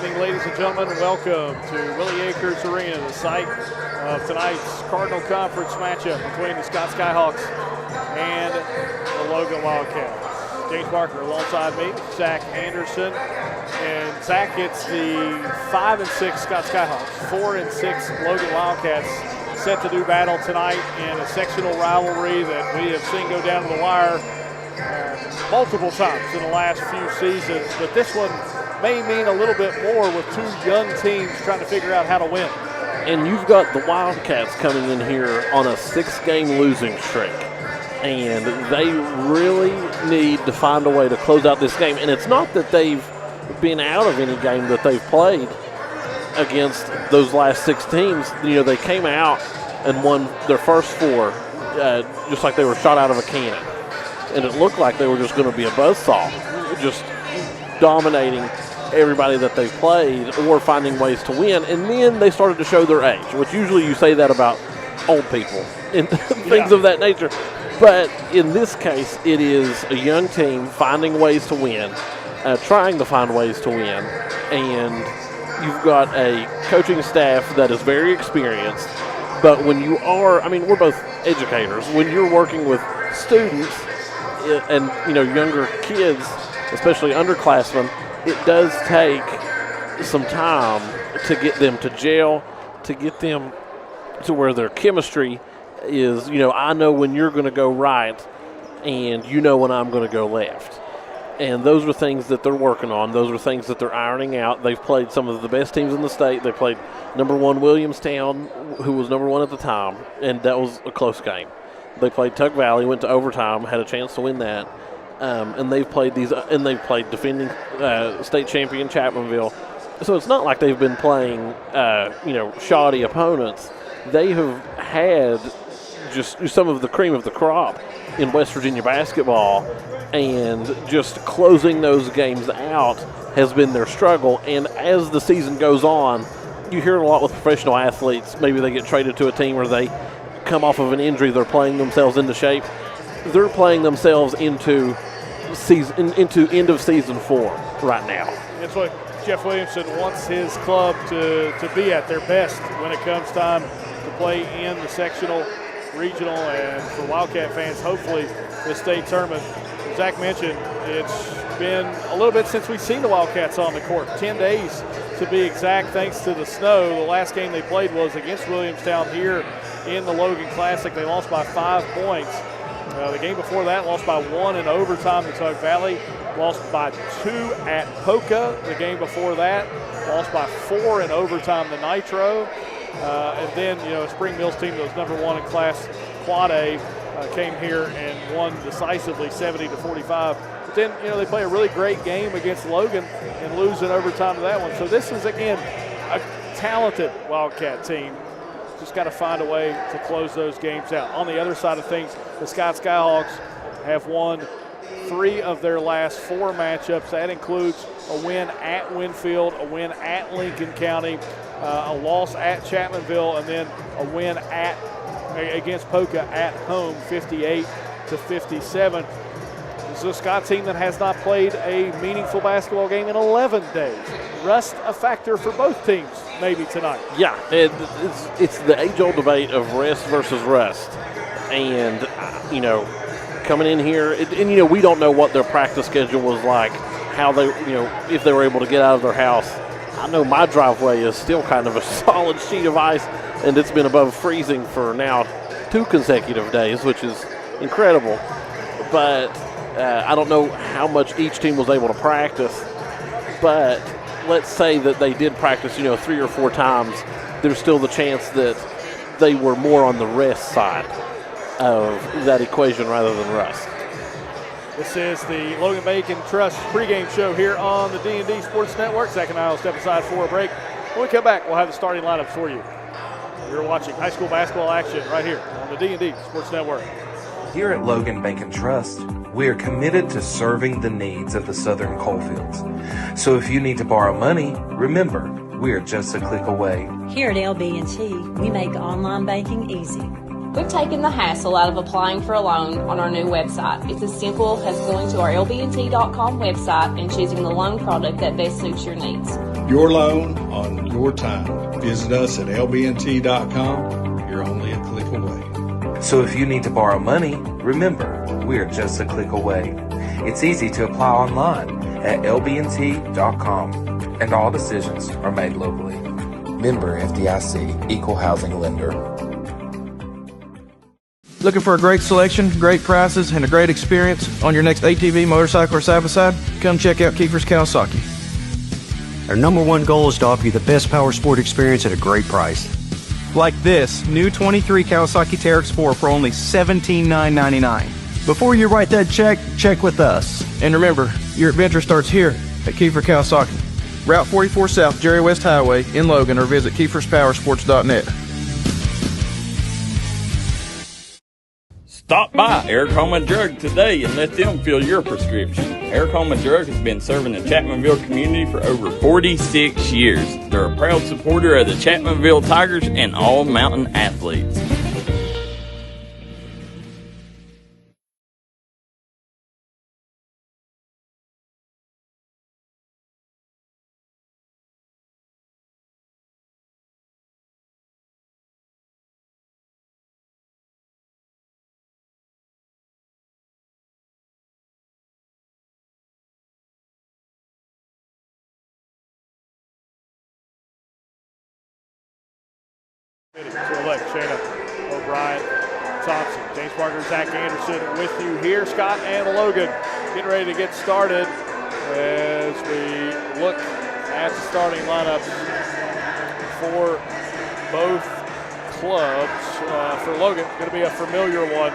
evening, ladies and gentlemen. Welcome to Willie Acres Arena, the site of tonight's Cardinal Conference matchup between the Scott Skyhawks and the Logan Wildcats. James Barker alongside me, Zach Anderson. And Zach, it's the 5-6 Scott Skyhawks, 4-6 Logan Wildcats set to do battle tonight in a sectional rivalry that we have seen go down to the wire multiple times in the last few seasons. But this one may mean a little bit more with two young teams trying to figure out how to win. And you've got the Wildcats coming in here on a 6-game losing streak. And they really need to find a way to close out this game. And it's not that they've been out of any game that they've played against those last 6 teams. You know, they came out and won their first 4 just like they were shot out of a cannon. And it looked like they were just going to be a buzzsaw, just dominating everybody that they've played or finding ways to win. And then they started to show their age, which usually you say that about old people and things of that nature. But in this case, it is a young team finding ways to win, trying to find ways to win. And you've got a coaching staff that is very experienced. But when you are, I mean, we're both educators. When you're working with students and, you know, younger kids, especially underclassmen, it does take some time to get them to gel, to get them to where their chemistry is, you know, I know when you're going to go right and you know when I'm going to go left. And those are things that they're working on. Those are things that they're ironing out. They've played some of the best teams in the state. They played number 1 Williamstown, who was number 1 at the time, and that was a close game. They played Tug Valley, went to overtime, had a chance to win that. And they've played defending state champion Chapmanville. So it's not like they've been playing, shoddy opponents. They have had just some of the cream of the crop in West Virginia basketball, and just closing those games out has been their struggle. And as the season goes on, you hear it a lot with professional athletes. Maybe they get traded to a team where they come off of an injury, they're playing themselves into shape. They're playing themselves into end of season 4 right now. That's what Jeff Williamson wants his club to be at their best when it comes time to play in the sectional, regional, and for Wildcat fans, hopefully the state tournament. As Zach mentioned, it's been a little bit since we've seen the Wildcats on the court, 10 days to be exact, thanks to the snow. The last game they played was against Williamstown here in the Logan Classic. They lost by 5 points. The game before that, lost by 1 in overtime to Tug Valley. Lost by 2 at Poca. The game before that, lost by 4 in overtime to Nitro. And then, a Spring Mills team that was number 1 in class, Quad A, came here and won decisively 70-45. But then, they play a really great game against Logan and lose in overtime to that one. So this is, again, a talented Wildcat team. Just got to find a way to close those games out. On the other side of things, the Scott Skyhawks have won 3 of their last 4 matchups. That includes a win at Winfield, a win at Lincoln County, a loss at Chapmanville, and then a win against Poca at home, 58-57. This is a Scott team that has not played a meaningful basketball game in 11 days. Rust a factor for both teams maybe tonight. Yeah, it's the age-old debate of rest versus rust. And, coming in here, and we don't know what their practice schedule was like, how they, if they were able to get out of their house. I know my driveway is still kind of a solid sheet of ice, and it's been above freezing for now 2 consecutive days, which is incredible. But I don't know how much each team was able to practice, but let's say that they did practice, 3 or 4 times. There's still the chance that they were more on the rest side of that equation rather than rust. This is the Logan Bacon Trust pregame show here on the D&D Sports Network. Zach and I will step aside for a break. When we come back, we'll have the starting lineups for you. You're watching high school basketball action right here on the D&D Sports Network. Here at Logan Bacon Trust, we are committed to serving the needs of the Southern coalfields. So if you need to borrow money, remember, we are just a click away. Here at LB&T, we make online banking easy. We've taken the hassle out of applying for a loan on our new website. It's as simple as going to our lbnt.com website and choosing the loan product that best suits your needs. your loan on your time. Visit us at lbnt.com. You're only a click away. So if you need to borrow money, remember, we are just a click away. It's easy to apply online at lbnt.com, and all decisions are made locally. Member FDIC, Equal Housing Lender. Looking for a great selection, great prices, and a great experience on your next ATV, motorcycle, or side-by-side? Come check out Kiefer's Kawasaki. Our number one goal is to offer you the best power sport experience at a great price. Like this new 23 Kawasaki TRX4 for only $17,999. Before you write that check, check with us. And remember, your adventure starts here at Kiefer Kawasaki. Route 44 South, Jerry West Highway in Logan, or visit KiefersPowersports.net. Stop by Eric Homa Drug today and let them fill your prescription. Eric Homa Drug has been serving the Chapmanville community for over 46 years. They're a proud supporter of the Chapmanville Tigers and all mountain athletes. To elect Shayna O'Brien Thompson. James Parker, Zach Anderson with you here. Scott and Logan getting ready to get started as we look at the starting lineup for both clubs. For Logan, going to be a familiar one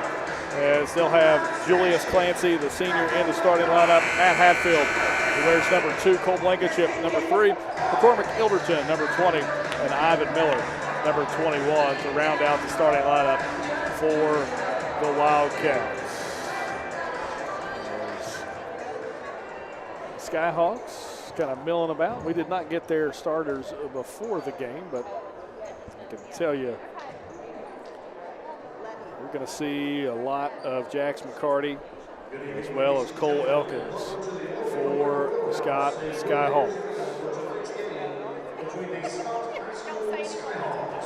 as they'll have Julius Clancy, the senior, in the starting lineup. Matt Hatfield, who wears number 2, Cole Blankenship, number 3, McCormick Ilderton, number 20, and Ivan Miller, number 21, to round out the starting lineup for the Wildcats. Skyhawks kind of milling about. We did not get their starters before the game, but I can tell you we're going to see a lot of Jax McCarty as well as Cole Elkins for the Skyhawks.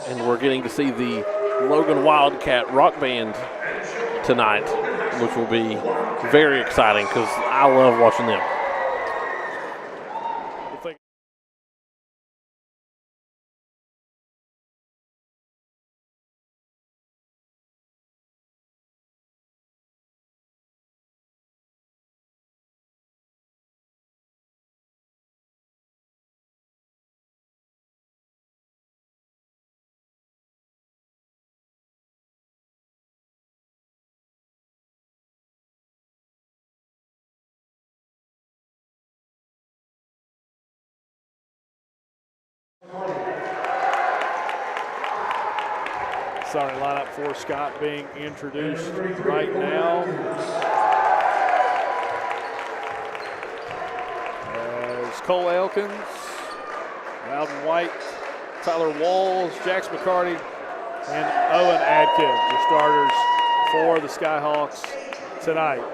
And we're getting to see the Logan Wildcat Rock Band tonight, which will be very exciting because I love watching them. Starting lineup for Scott being introduced right now. As Cole Elkins, Loudon White, Tyler Walls, Jax McCarty, and Owen Adkins, the starters for the Skyhawks tonight.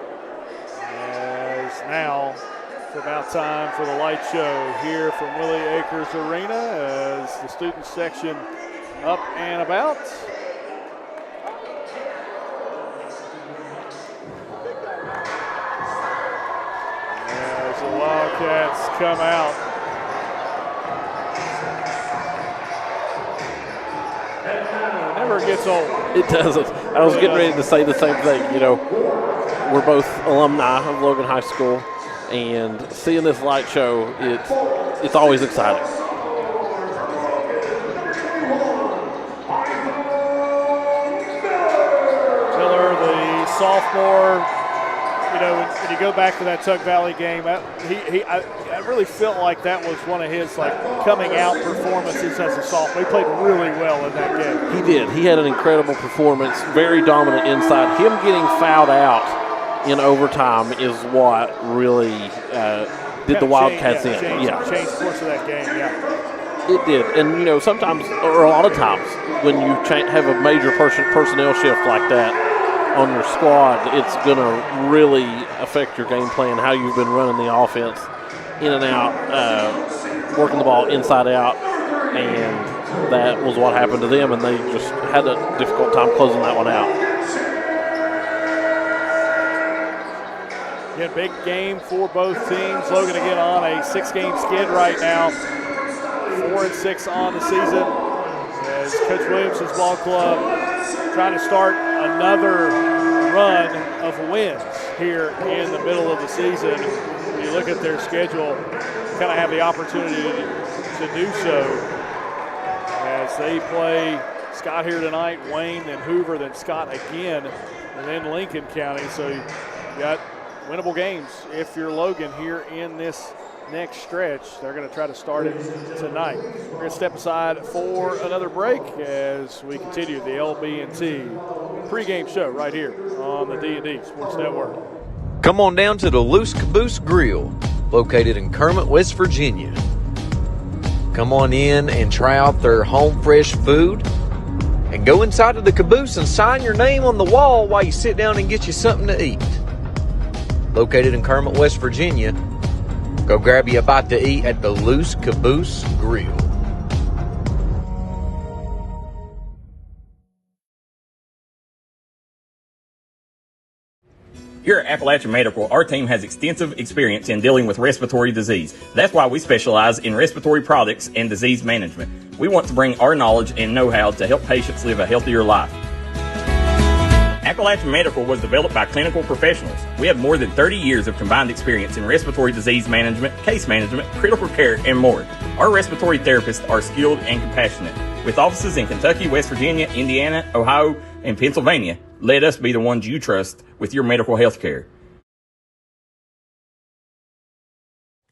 As now, it's about time for the light show here from Willie Acres Arena as the student section up and about. As the Wildcats come out. It never gets old. It doesn't. I was getting ready to say the same thing. You know, we're both alumni of Logan High School, and seeing this light show, it's always exciting. Miller, the sophomore, you know, when you go back to that Tug Valley game, I really felt like that was one of his coming out performances as a sophomore. He played really well in that game. He did. He had an incredible performance, very dominant inside. Him getting fouled out in overtime is what really did the Wildcats in. Changed the course of that game, It did. And, you know, sometimes, or a lot of times, when you have a major personnel shift like that on your squad, it's going to really affect your game plan, how you've been running the offense in and out. working the ball inside out, and that was what happened to them, and they just had a difficult time closing that one out. Again, big game for both teams. Logan again on a 6-game skid right now. 4-6 on the season as Coach Williams' ball club trying to start another run of wins here in the middle of the season. When you look at their schedule, kind of have the opportunity to do so as they play Scott here tonight, Wayne, then Hoover, then Scott again, and then Lincoln County. So you got winnable games if you're Logan here in this next stretch. They're going to try to start it tonight. We're going to step aside for another break as we continue the LB&T pregame show right here on the D&D Sports Network. Come on down to the Loose Caboose Grill, located in Kermit, West Virginia. Come on in and try out their home fresh food, and go inside of the caboose and sign your name on the wall while you sit down and get you something to eat. Located in Kermit, West Virginia, go grab you a bite to eat at the Loose Caboose Grill. Here at Appalachian Medical, our team has extensive experience in dealing with respiratory disease. That's why we specialize in respiratory products and disease management. We want to bring our knowledge and know-how to help patients live a healthier life. Appalachian Medical was developed by clinical professionals. We have more than 30 years of combined experience in respiratory disease management, case management, critical care, and more. Our respiratory therapists are skilled and compassionate. With offices in Kentucky, West Virginia, Indiana, Ohio, and Pennsylvania, let us be the ones you trust with your medical health care.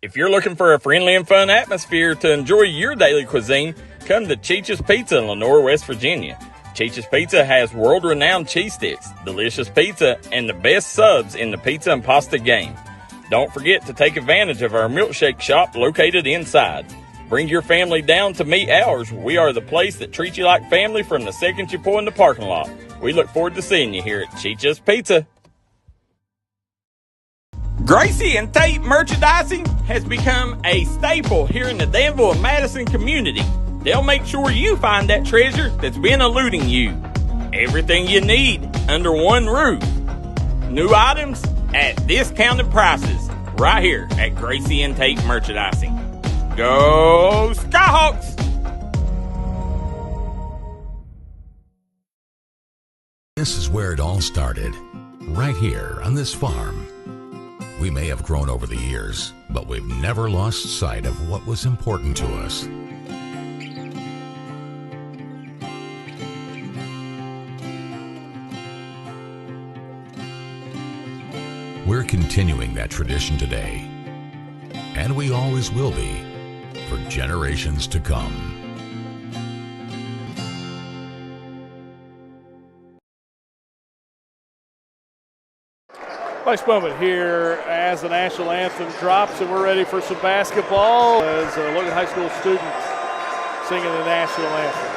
If you're looking for a friendly and fun atmosphere to enjoy your daily cuisine, come to Cheech's Pizza in Lenore, West Virginia. Cheech's Pizza has world-renowned cheese sticks, delicious pizza, and the best subs in the pizza and pasta game. Don't forget to take advantage of our milkshake shop located inside. Bring your family down to meet ours. We are the place that treats you like family from the second you pull in the parking lot. We look forward to seeing you here at Cheech's Pizza. Gracie and Tate merchandising has become a staple here in the Danville and Madison community. They'll make sure you find that treasure that's been eluding you. Everything you need under one roof. New items at discounted prices right here at Gracie and Tate Merchandising. Go Skyhawks! This is where it all started, right here on this farm. We may have grown over the years, but we've never lost sight of what was important to us. We're continuing that tradition today, and we always will be for generations to come. Nice moment here as the national anthem drops, and we're ready for some basketball as a Logan High School student singing the national anthem.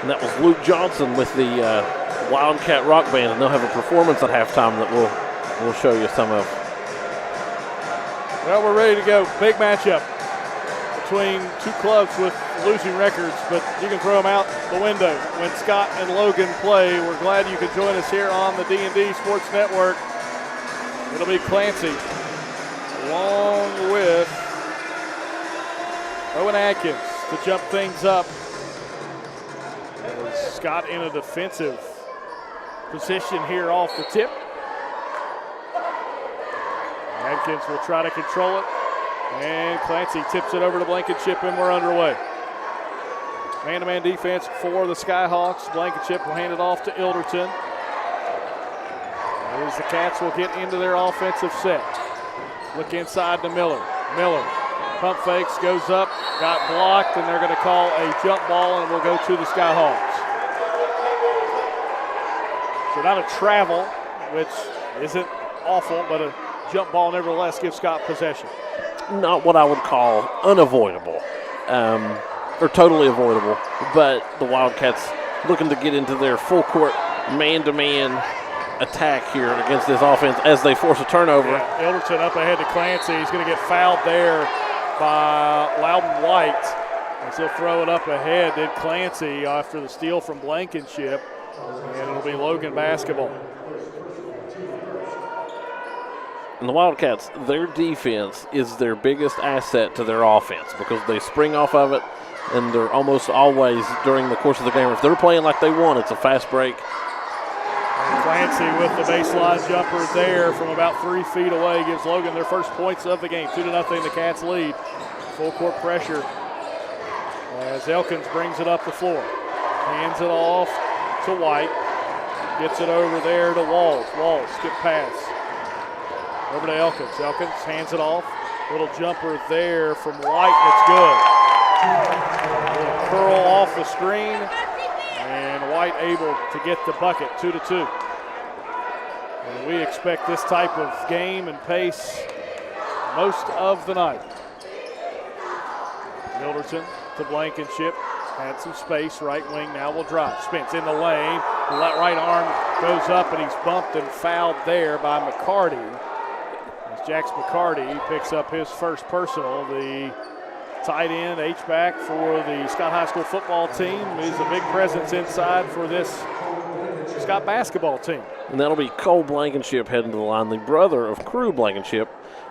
And that was Luke Johnson with the Wildcat Rock Band, and they'll have a performance at halftime that we'll show you some of. Well, we're ready to go. Big matchup between two clubs with losing records, but you can throw them out the window when Scott and Logan play. We're glad you could join us here on the D&D Sports Network. It'll be Clancy along with Owen Atkins to jump things up. Scott in a defensive position here off the tip. Atkins will try to control it, and Clancy tips it over to Blankenship, and we're underway. Man-to-man defense for the Skyhawks. Blankenship will hand it off to Ilderton. As the Cats will get into their offensive set. Look inside to Miller. Miller pump fakes, goes up, got blocked, and they're going to call a jump ball, and we'll go to the Skyhawks. So not a travel, which isn't awful, but a jump ball nevertheless gives Scott possession. Not what I would call unavoidable, or totally avoidable, but the Wildcats looking to get into their full court man-to-man attack here against this offense as they force a turnover. Yeah, Ilderton up ahead to Clancy. He's going to get fouled there by Loudon White. As he'll throw it up ahead, did Clancy after the steal from Blankenship, and it'll be Logan basketball. And the Wildcats, their defense is their biggest asset to their offense because they spring off of it, and they're almost always during the course of the game. If they're playing like they want, it's a fast break. And Clancy with the baseline jumper there from about 3 feet away gives Logan their first points of the game. 2-0, the Cats lead. Full court pressure as Elkins brings it up the floor. Hands it off to White. Gets it over there to Walls. Walls, skip pass. Over to Elkins. Elkins hands it off. Little jumper there from White. It's good. Little curl off the screen. And White able to get the bucket, 2-2. And we expect this type of game and pace most of the night. Milderton to Blankenship. Had some space, right wing now will drive. Spence in the lane. The right arm goes up and he's bumped and fouled there by McCarty. As Jax McCarty picks up his first personal, the tight end, H-back for the Scott High School football team, is a big presence inside for this Scott basketball team. And that'll be Cole Blankenship heading to the line, the brother of Crew Blankenship,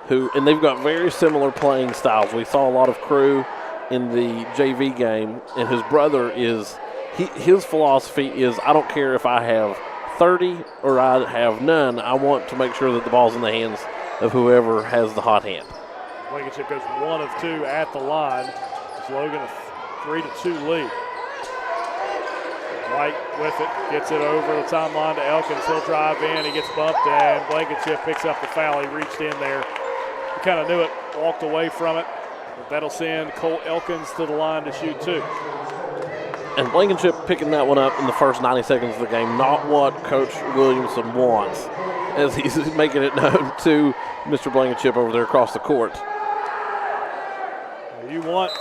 and they've got very similar playing styles. We saw a lot of Crew in the JV game, and his brother his philosophy is, I don't care if I have 30 or I have none, I want to make sure that the ball's in the hands of whoever has the hot hand. Blankenship goes 1 of 2 at the line. It's Logan a 3-2 lead. White with it, gets it over the timeline to Elkins. He'll drive in, he gets bumped, and Blankenship picks up the foul. He reached in there. He kind of knew it, walked away from it. But that'll send Cole Elkins to the line to shoot 2. And Blankenship picking that one up in the first 90 seconds of the game, not what Coach Williamson wants, as he's making it known to Mr. Blankenship over there across the court. You want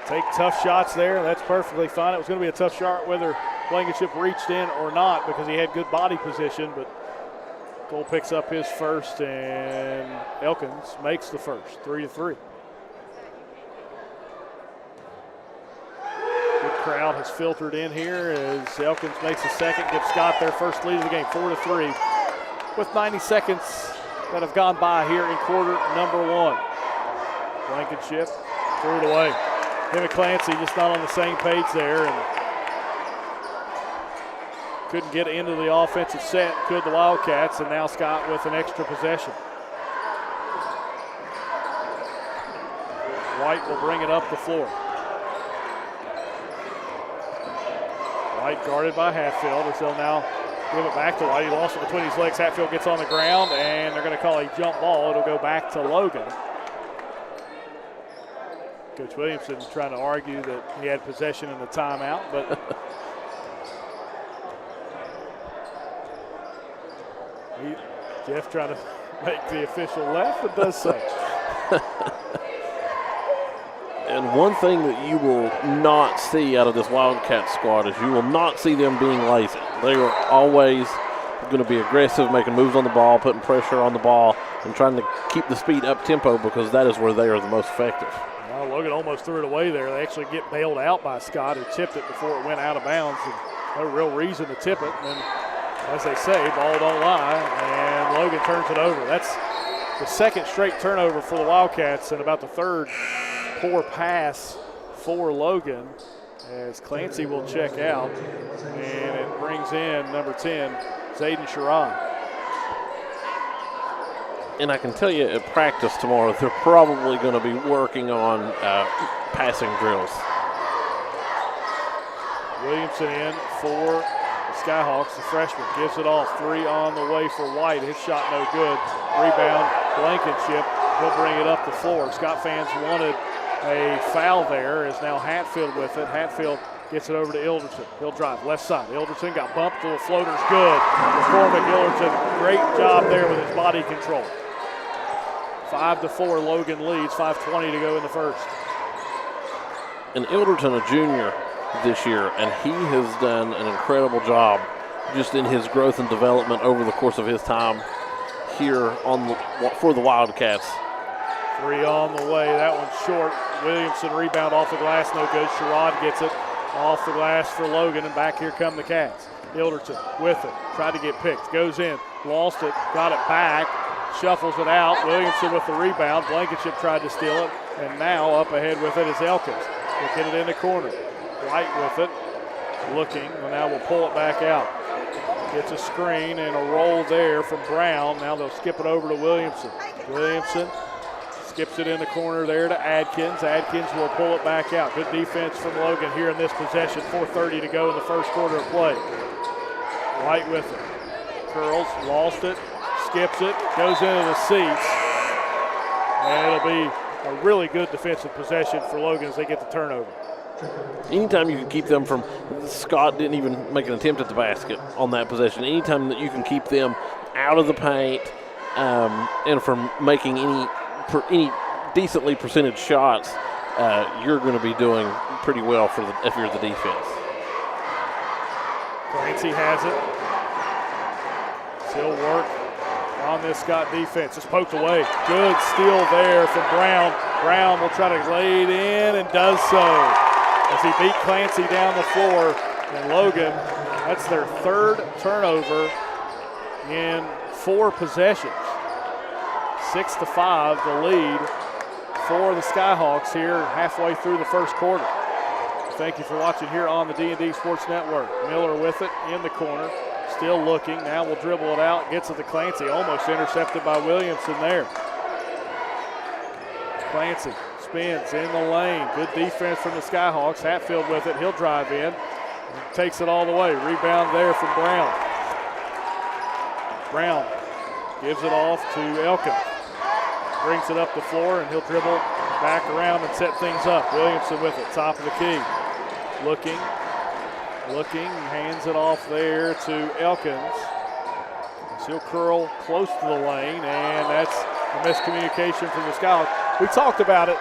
take tough shots there. That's perfectly fine. It was going to be a tough shot whether Blankenship reached in or not because he had good body position, but Cole picks up his first, and Elkins makes the first, 3-3. Good crowd has filtered in here as Elkins makes the second, gives Scott their first lead of the game, 4-3, with 90 seconds that have gone by here in quarter number 1. Blankenship threw it away. Him and Clancy just not on the same page there, and couldn't get into the offensive set, could the Wildcats, and now Scott with an extra possession. White will bring it up the floor. White guarded by Hatfield as they'll now give it back to White. He lost it between his legs. Hatfield gets on the ground, and they're going to call a jump ball. It'll go back to Logan. Coach Williamson trying to argue that he had possession in the timeout, but Jeff trying to make the official laugh, but does so. And one thing that you will not see out of this Wildcat squad is you will not see them being lazy. They are always going to be aggressive, making moves on the ball, putting pressure on the ball, and trying to keep the speed up tempo because that is where they are the most effective. Well, Logan almost threw it away there. They actually get bailed out by Scott, who tipped it before it went out of bounds. And no real reason to tip it. And as they say, ball don't lie, and Logan turns it over. That's the second straight turnover for the Wildcats and about the third poor pass for Logan as Clancy will check out, and it brings in number 10, Zayden Sherrod. And I can tell you at practice tomorrow, they're probably going to be working on passing drills. Williamson in for the Skyhawks, the freshman, gives it off. 3 on the way for White. His shot no good. Rebound, Blankenship. He'll bring it up the floor. Scott fans wanted a foul there. Is now Hatfield with it. Hatfield gets it over to Ilderton. He'll drive left side. Ilderton got bumped. The floater's good. McCormick Ilderton, great job there with his body control. 5-4, Logan leads. 5:20 to go in the first. And Ilderton, a junior this year, and he has done an incredible job just in his growth and development over the course of his time here for the Wildcats. Three on the way. That one's short. Williamson rebound off the glass. No good. Sherrod gets it off the glass for Logan, and back here come the Cats. Ilderton with it. Tried to get picked. Goes in. Lost it. Got it back. Shuffles it out. Williamson with the rebound. Blankenship tried to steal it. And now up ahead with it is Elkins. They'll get it in the corner. White with it. Looking. Well, now we'll pull it back out. Gets a screen and a roll there from Brown. Now they'll skip it over to Williamson. Williamson skips it in the corner there to Adkins. Adkins will pull it back out. Good defense from Logan here in this possession. 4:30 to go in the first quarter of play. White with it. Curls, lost it, skips it, goes into the seats. And it'll be a really good defensive possession for Logan as they get the turnover. Anytime you can keep them from, Scott didn't even make an attempt at the basket on that possession. Anytime that you can keep them out of the paint and from making any decently percentage shots, you're going to be doing pretty well if you're the defense. Clancy has it. Still work on this Scott defense. It's poked away. Good steal there from Brown. Brown will try to lay it in and does so as he beat Clancy down the floor. And Logan, that's their third turnover in 4 possessions. 6-5, the lead for the Skyhawks here halfway through the first quarter. Thank you for watching here on the D&D Sports Network. Miller with it in the corner, still looking. Now we'll dribble it out, gets it to Clancy, almost intercepted by Williamson there. Clancy spins in the lane. Good defense from the Skyhawks. Hatfield with it. He'll drive in. Takes it all the way. Rebound there from Brown. Brown gives it off to Elkins. Brings it up the floor, and he'll dribble back around and set things up. Williamson with it, top of the key. Looking, hands it off there to Elkins. He'll curl close to the lane, and that's a miscommunication from the Skyhawks. We talked about it,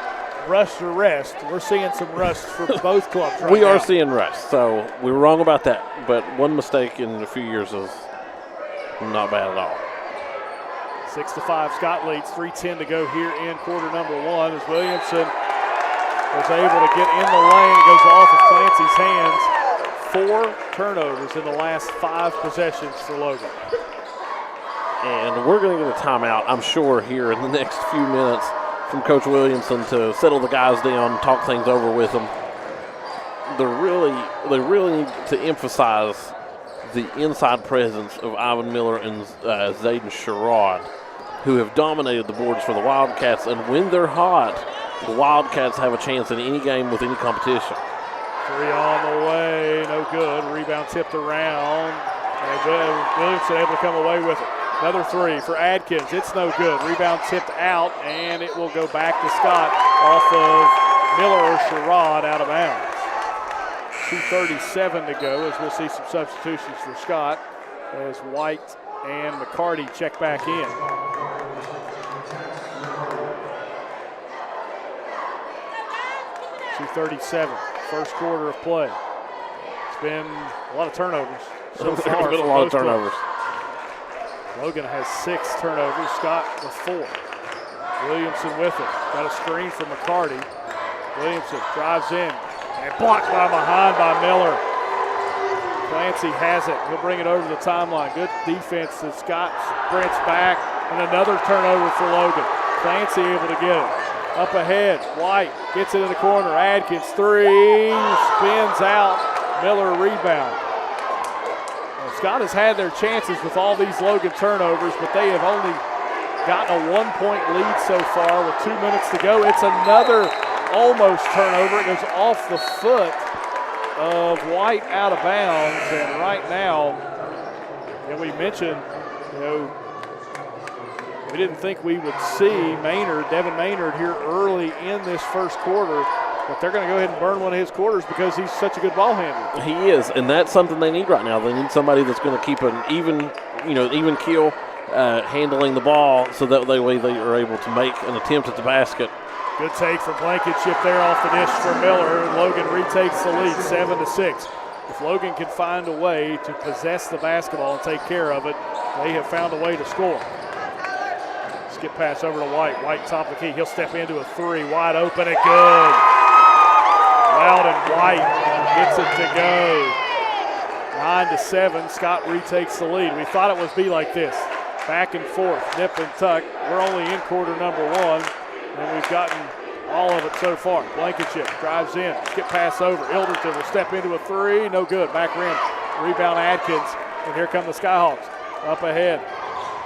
rush or rest. We're seeing some rust for both clubs right now. We are seeing rust, so we were wrong about that. But one mistake in a few years is not bad at all. 6-5, Scott leads, 3:10 to go here in quarter number 1 as Williamson was able to get in the lane. It goes off of Clancy's hands. 4 turnovers in the last 5 possessions for Logan. And we're going to get a timeout, I'm sure, here in the next few minutes from Coach Williamson to settle the guys down, talk things over with them. They really need to emphasize the inside presence of Ivan Miller and Zayden Sherrod, who have dominated the boards for the Wildcats. And when they're hot, the Wildcats have a chance in any game with any competition. 3 on the way, no good. Rebound tipped around, and Williamson able to come away with it. Another 3 for Adkins. It's no good. Rebound tipped out, and it will go back to Scott off of Miller or Sherrod out of bounds. 2:37 to go as we'll see some substitutions for Scott as White and McCarty check back in. .237, first quarter of play. It's been a lot of turnovers so far. There's been a lot of turnovers. Logan has 6 turnovers, Scott with 4. Williamson with it. Got a screen from McCarty. Williamson drives in and blocked by behind by Miller. Clancy has it. He'll bring it over the timeline. Good defense as Scott sprints back, and another turnover for Logan. Clancy able to get it. Up ahead, White gets it in the corner. Adkins 3, spins out. Miller rebound. Scott has had their chances with all these Logan turnovers, but they have only gotten a 1-point lead so far with 2 minutes to go. It's another almost turnover. It goes off the foot of White out of bounds, and right now, we mentioned, we didn't think we would see Devin Maynard here early in this first quarter, but they're going to go ahead and burn one of his quarters because he's such a good ball handler. He is, and that's something they need right now. They need somebody that's going to keep an even keel handling the ball, so that way they are able to make an attempt at the basket. Good take from Blankenship there off the dish for Miller. Logan retakes the lead, 7-6. If Logan can find a way to possess the basketball and take care of it, they have found a way to score. Skip pass over to White. White top of the key. He'll step into a three. Wide open and good. Loudon White gets it to go. 9-7. Scott retakes the lead. We thought it would be like this. Back and forth, nip and tuck. We're only in quarter number one, and we've gotten all of it so far. Blankenship drives in. Skip pass over. Ilderton will step into a three. No good. Back rim. Rebound Adkins. And here come the Skyhawks. Up ahead.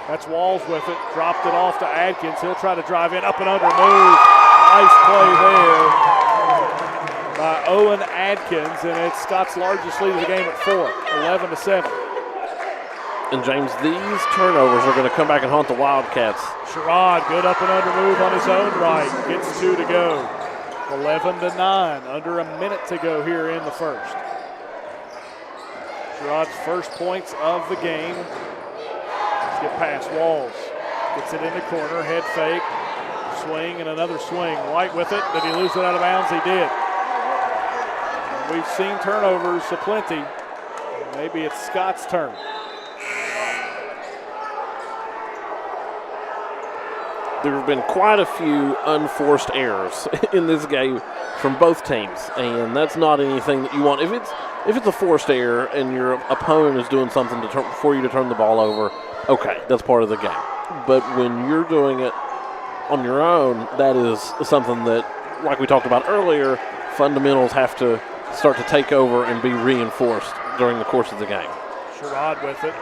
That's Walls with it. Dropped it off to Adkins. He'll try to drive in. Up and under. Move. Nice play there by Owen Adkins. And it's Scott's largest lead of the game at 4. 11-7. And James, these turnovers are going to come back and haunt the Wildcats. Sherrod, good up and under move on his own right. Gets 2 to go. 11-9. Under a minute to go here in the first. Sherrod's first points of the game. Skip past Walls. Gets it in the corner. Head fake. Swing and another swing. White with it. Did he lose it out of bounds? He did. We've seen turnovers aplenty. Maybe it's Scott's turn. There have been quite a few unforced errors in this game from both teams, and that's not anything that you want. If it's a forced error and your opponent is doing something for you to turn the ball over, okay, that's part of the game. But when you're doing it on your own, that is something that, like we talked about earlier, fundamentals have to start to take over and be reinforced during the course of the game. Sherrod with it.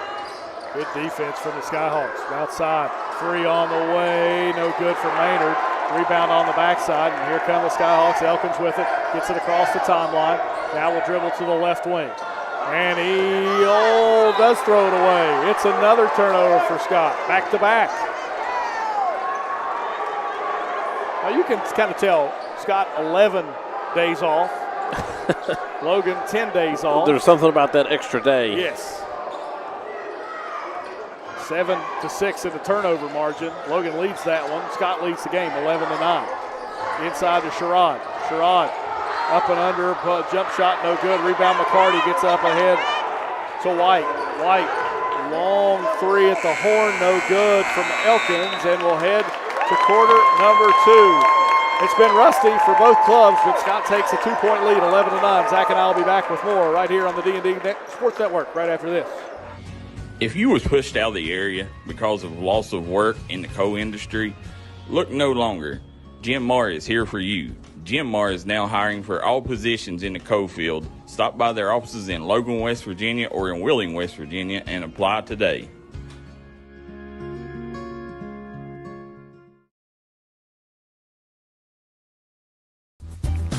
Good defense from the Skyhawks. Outside, three on the way, no good for Maynard. Rebound on the backside, and here come the Skyhawks. Elkins with it, gets it across the timeline. Now will dribble to the left wing. And he does throw it away. It's another turnover for Scott, back to back. Now you can kind of tell Scott 11 days off. Logan 10 days off. There's something about that extra day. Yes. 7-6 in the turnover margin. Logan leads that one. Scott leads the game 11-9. Inside to Sherrod. Sherrod up and under, jump shot no good. Rebound McCarty gets up ahead to White. White, long three at the horn, no good from Elkins, and we'll head to quarter number 2. It's been rusty for both clubs, but Scott takes a 2-point lead, 11-9. Zach and I will be back with more right here on the D&D Sports Network right after this. If you was pushed out of the area because of loss of work in the coal industry, look no longer. Jim Marr is here for you. Jim Marr is now hiring for all positions in the coal field. Stop by their offices in Logan, West Virginia or in Wheeling, West Virginia and apply today.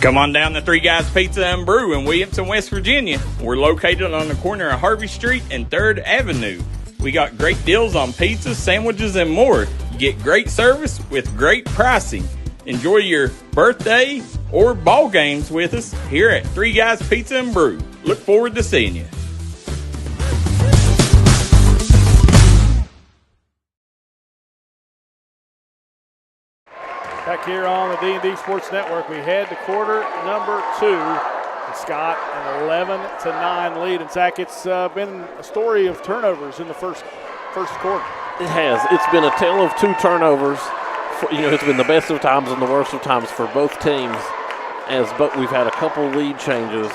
Come on down to Three Guys Pizza and Brew in Williamson, West Virginia. We're located on the corner of Harvey Street and 3rd Avenue. We got great deals on pizzas, sandwiches, and more. You get great service with great pricing. Enjoy your birthday or ball games with us here at Three Guys Pizza and Brew. Look forward to seeing you. Back here on the D&D Sports Network, we head to quarter number 2. Scott an 11-9 lead. And Zach, it's been a story of turnovers in the first quarter. It has. It's been a tale of 2 turnovers. It's been the best of times and the worst of times for both teams. But we've had a couple lead changes,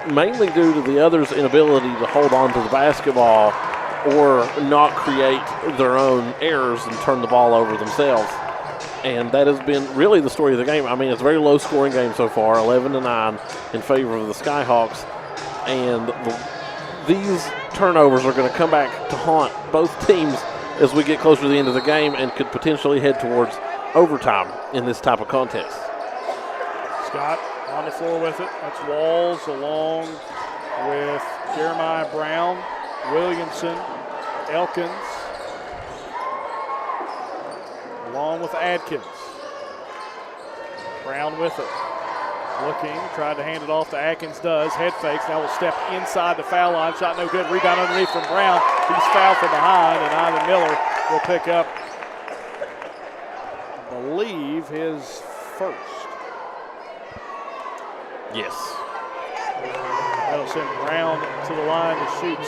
mainly due to the other's inability to hold on to the basketball or not create their own errors and turn the ball over themselves. And that has been really the story of the game. I mean, it's a very low-scoring game so far, 11-9 in favor of the Skyhawks. And these turnovers are going to come back to haunt both teams as we get closer to the end of the game and could potentially head towards overtime in this type of contest. Scott on the floor with it. That's Walls along with Jeremiah Brown, Williamson, Elkins, along with Adkins. Brown with it. Looking, tried to hand it off to Adkins, does. Head fakes, now will step inside the foul line. Shot no good. Rebound underneath from Brown. He's fouled from behind, and Ivan Miller will pick up, I believe, his first. Yes. That'll send Brown to the line to shoot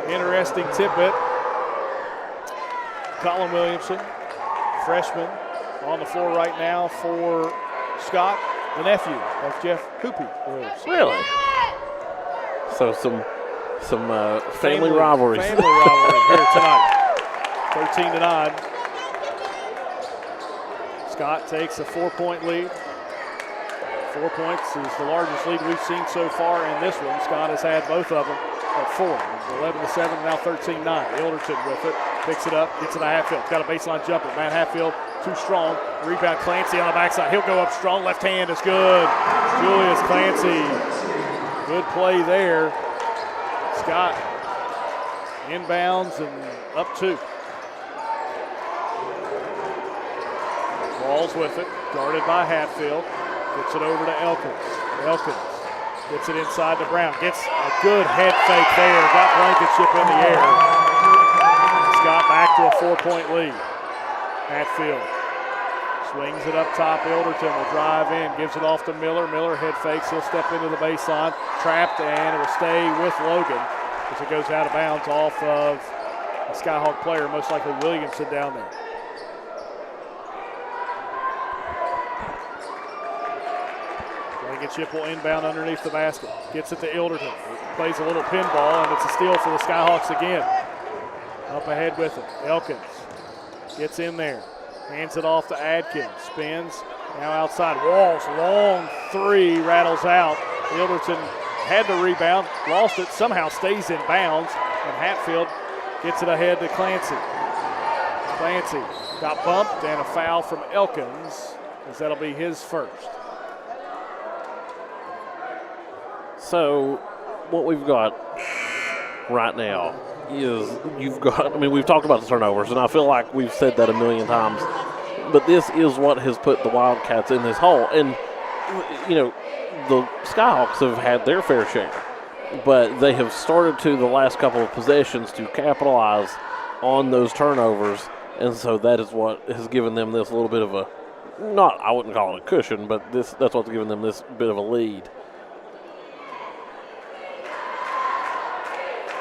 2. Interesting tidbit. Colin Williamson, freshman, on the floor right now for Scott, the nephew of Jeff Hoopy Williams. Really? So some family rivalries. Family rivalry here tonight. 13-9. Scott takes a 4-point lead. 4 points is the largest lead we've seen so far in this one. Scott has had both of them at 4. 11-7, now 13-9. Ilderton with it, picks it up, gets to the Hatfield. Got a baseline jumper. Matt Hatfield too strong. Rebound Clancy on the backside. He'll go up strong. Left hand is good. Julius Clancy. Good play there. Scott inbounds and up 2. Walls with it, guarded by Hatfield. Gets it over to Elkins. Elkins gets it inside to Brown. Gets a good head fake there. Got Blankenship in the air. Scott back to a 4-point lead. Hatfield swings it up top. Ilderton will drive in. Gives it off to Miller. Miller head fakes. He'll step into the baseline. Trapped, and it will stay with Logan as it goes out of bounds off of a Skyhawk player, most likely Williamson down there. Blankenship will inbound underneath the basket. Gets it to Ilderton. Plays a little pinball, and it's a steal for the Skyhawks again. Up ahead with it. Elkins gets in there. Hands it off to Adkins. Spins. Now outside. Walls. Long 3 rattles out. Ilderton had the rebound. Lost it. Somehow stays in bounds. And Hatfield gets it ahead to Clancy. Clancy got bumped, and a foul from Elkins, as that'll be his first. So what we've got right now is we've talked about the turnovers, and I feel like we've said that a million times, but this is what has put the Wildcats in this hole. And, the Skyhawks have had their fair share, but they have started to, the last couple of possessions, to capitalize on those turnovers, and so that is what has given them this little bit of a, I wouldn't call it a cushion, but that's what's given them this bit of a lead.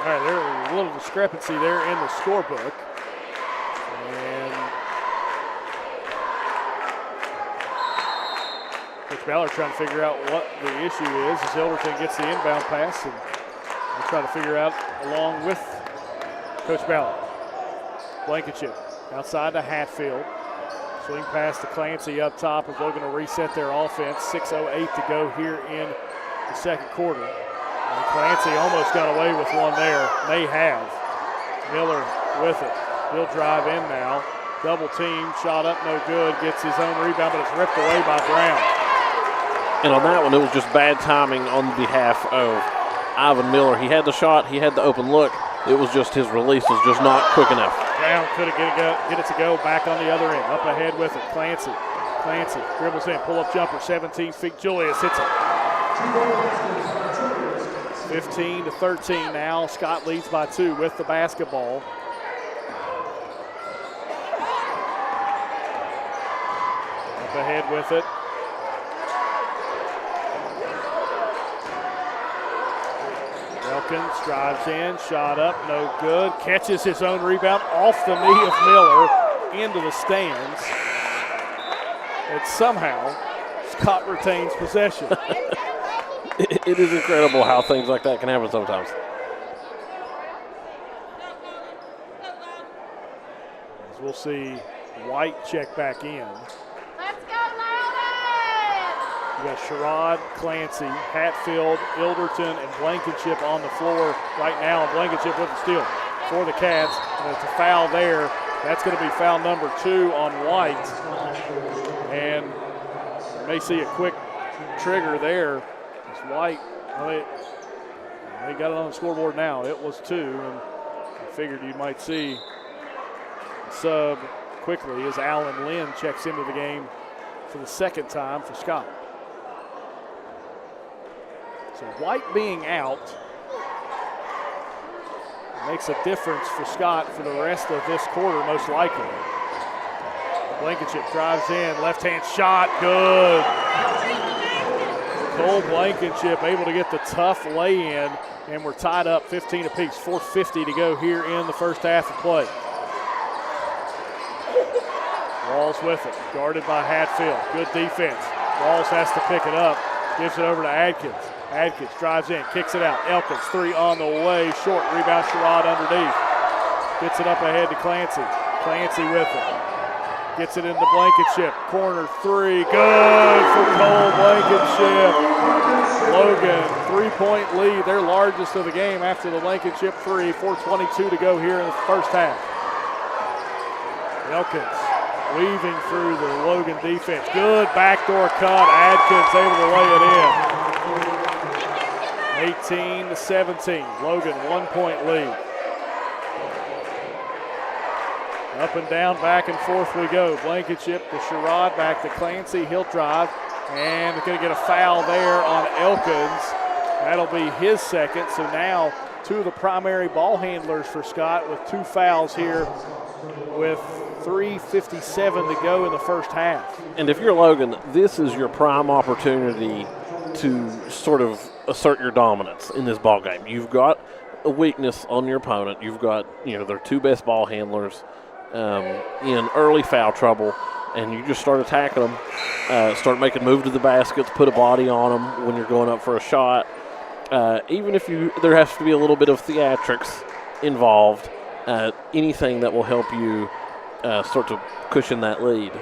All right, there's a little discrepancy there in the scorebook. And Coach Ballard trying to figure out what the issue is as Ilderton gets the inbound pass, and we'll try to figure out along with Coach Ballard. Blankenship outside to Hatfield. Swing pass to Clancy up top as Logan will reset their offense. 6:08 to go here in the second quarter. And Clancy almost got away with one there. May have. Miller with it. He'll drive in now. Double team, shot up, no good. Gets his own rebound, but it's ripped away by Brown. And on that one, it was just bad timing on behalf of Ivan Miller. He had the shot, he had the open look. It was just his release was just not quick enough. Brown couldn't get it to go back on the other end. Up ahead with it, Clancy. Clancy dribbles in, pull-up jumper, 17 feet. Julius hits it. 15-13 now. Scott leads by 2 with the basketball. Up ahead with it. Elkins drives in, shot up, no good. Catches his own rebound off the knee of Miller into the stands. And somehow Scott retains possession. It is incredible how things like that can happen sometimes. As we'll see White check back in. Let's go, Logan! You got Sherrod, Clancy, Hatfield, Ilderton, and Blankenship on the floor right now. And Blankenship with the steal for the Cats. And it's a foul there. That's going to be foul number 2 on White. And you may see a quick trigger there. It's White. Well, they got it on the scoreboard now. It was 2, and I figured you might see a sub quickly as Alan Lynn checks into the game for the second time for Scott. So White being out makes a difference for Scott for the rest of this quarter, most likely. Blankenship drives in, left-hand shot, good. Cole Blankenship able to get the tough lay-in, and we're tied up 15 apiece. 4:50 to go here in the first half of play. Walls with it, guarded by Hatfield. Good defense. Walls has to pick it up, gives it over to Adkins. Adkins drives in, kicks it out. Elkins, 3 on the way, short. Rebound, Sherrod underneath. Gets it up ahead to Clancy. Clancy with it. Gets it into Blankenship. Corner 3, good for Cole Blankenship. Logan, 3-point lead, their largest of the game after the Blankenship 3. 4:22 to go here in the first half. Elkins weaving through the Logan defense. Good backdoor cut. Adkins able to lay it in. 18-17. Logan 1-point lead. Up and down, back and forth we go. Blankenship to Sherrod, back to Clancy. He'll drive, and they're going to get a foul there on Elkins. That'll be his second. So now 2 of the primary ball handlers for Scott with 2 fouls here with 3:57 to go in the first half. And if you're Logan, this is your prime opportunity to sort of assert your dominance in this ball game. You've got a weakness on your opponent. You've got, their 2 best ball handlers in early foul trouble, and you just start attacking them, start making move to the baskets, put a body on them when you're going up for a shot. Even if there has to be a little bit of theatrics involved, anything that will help you start to cushion that lead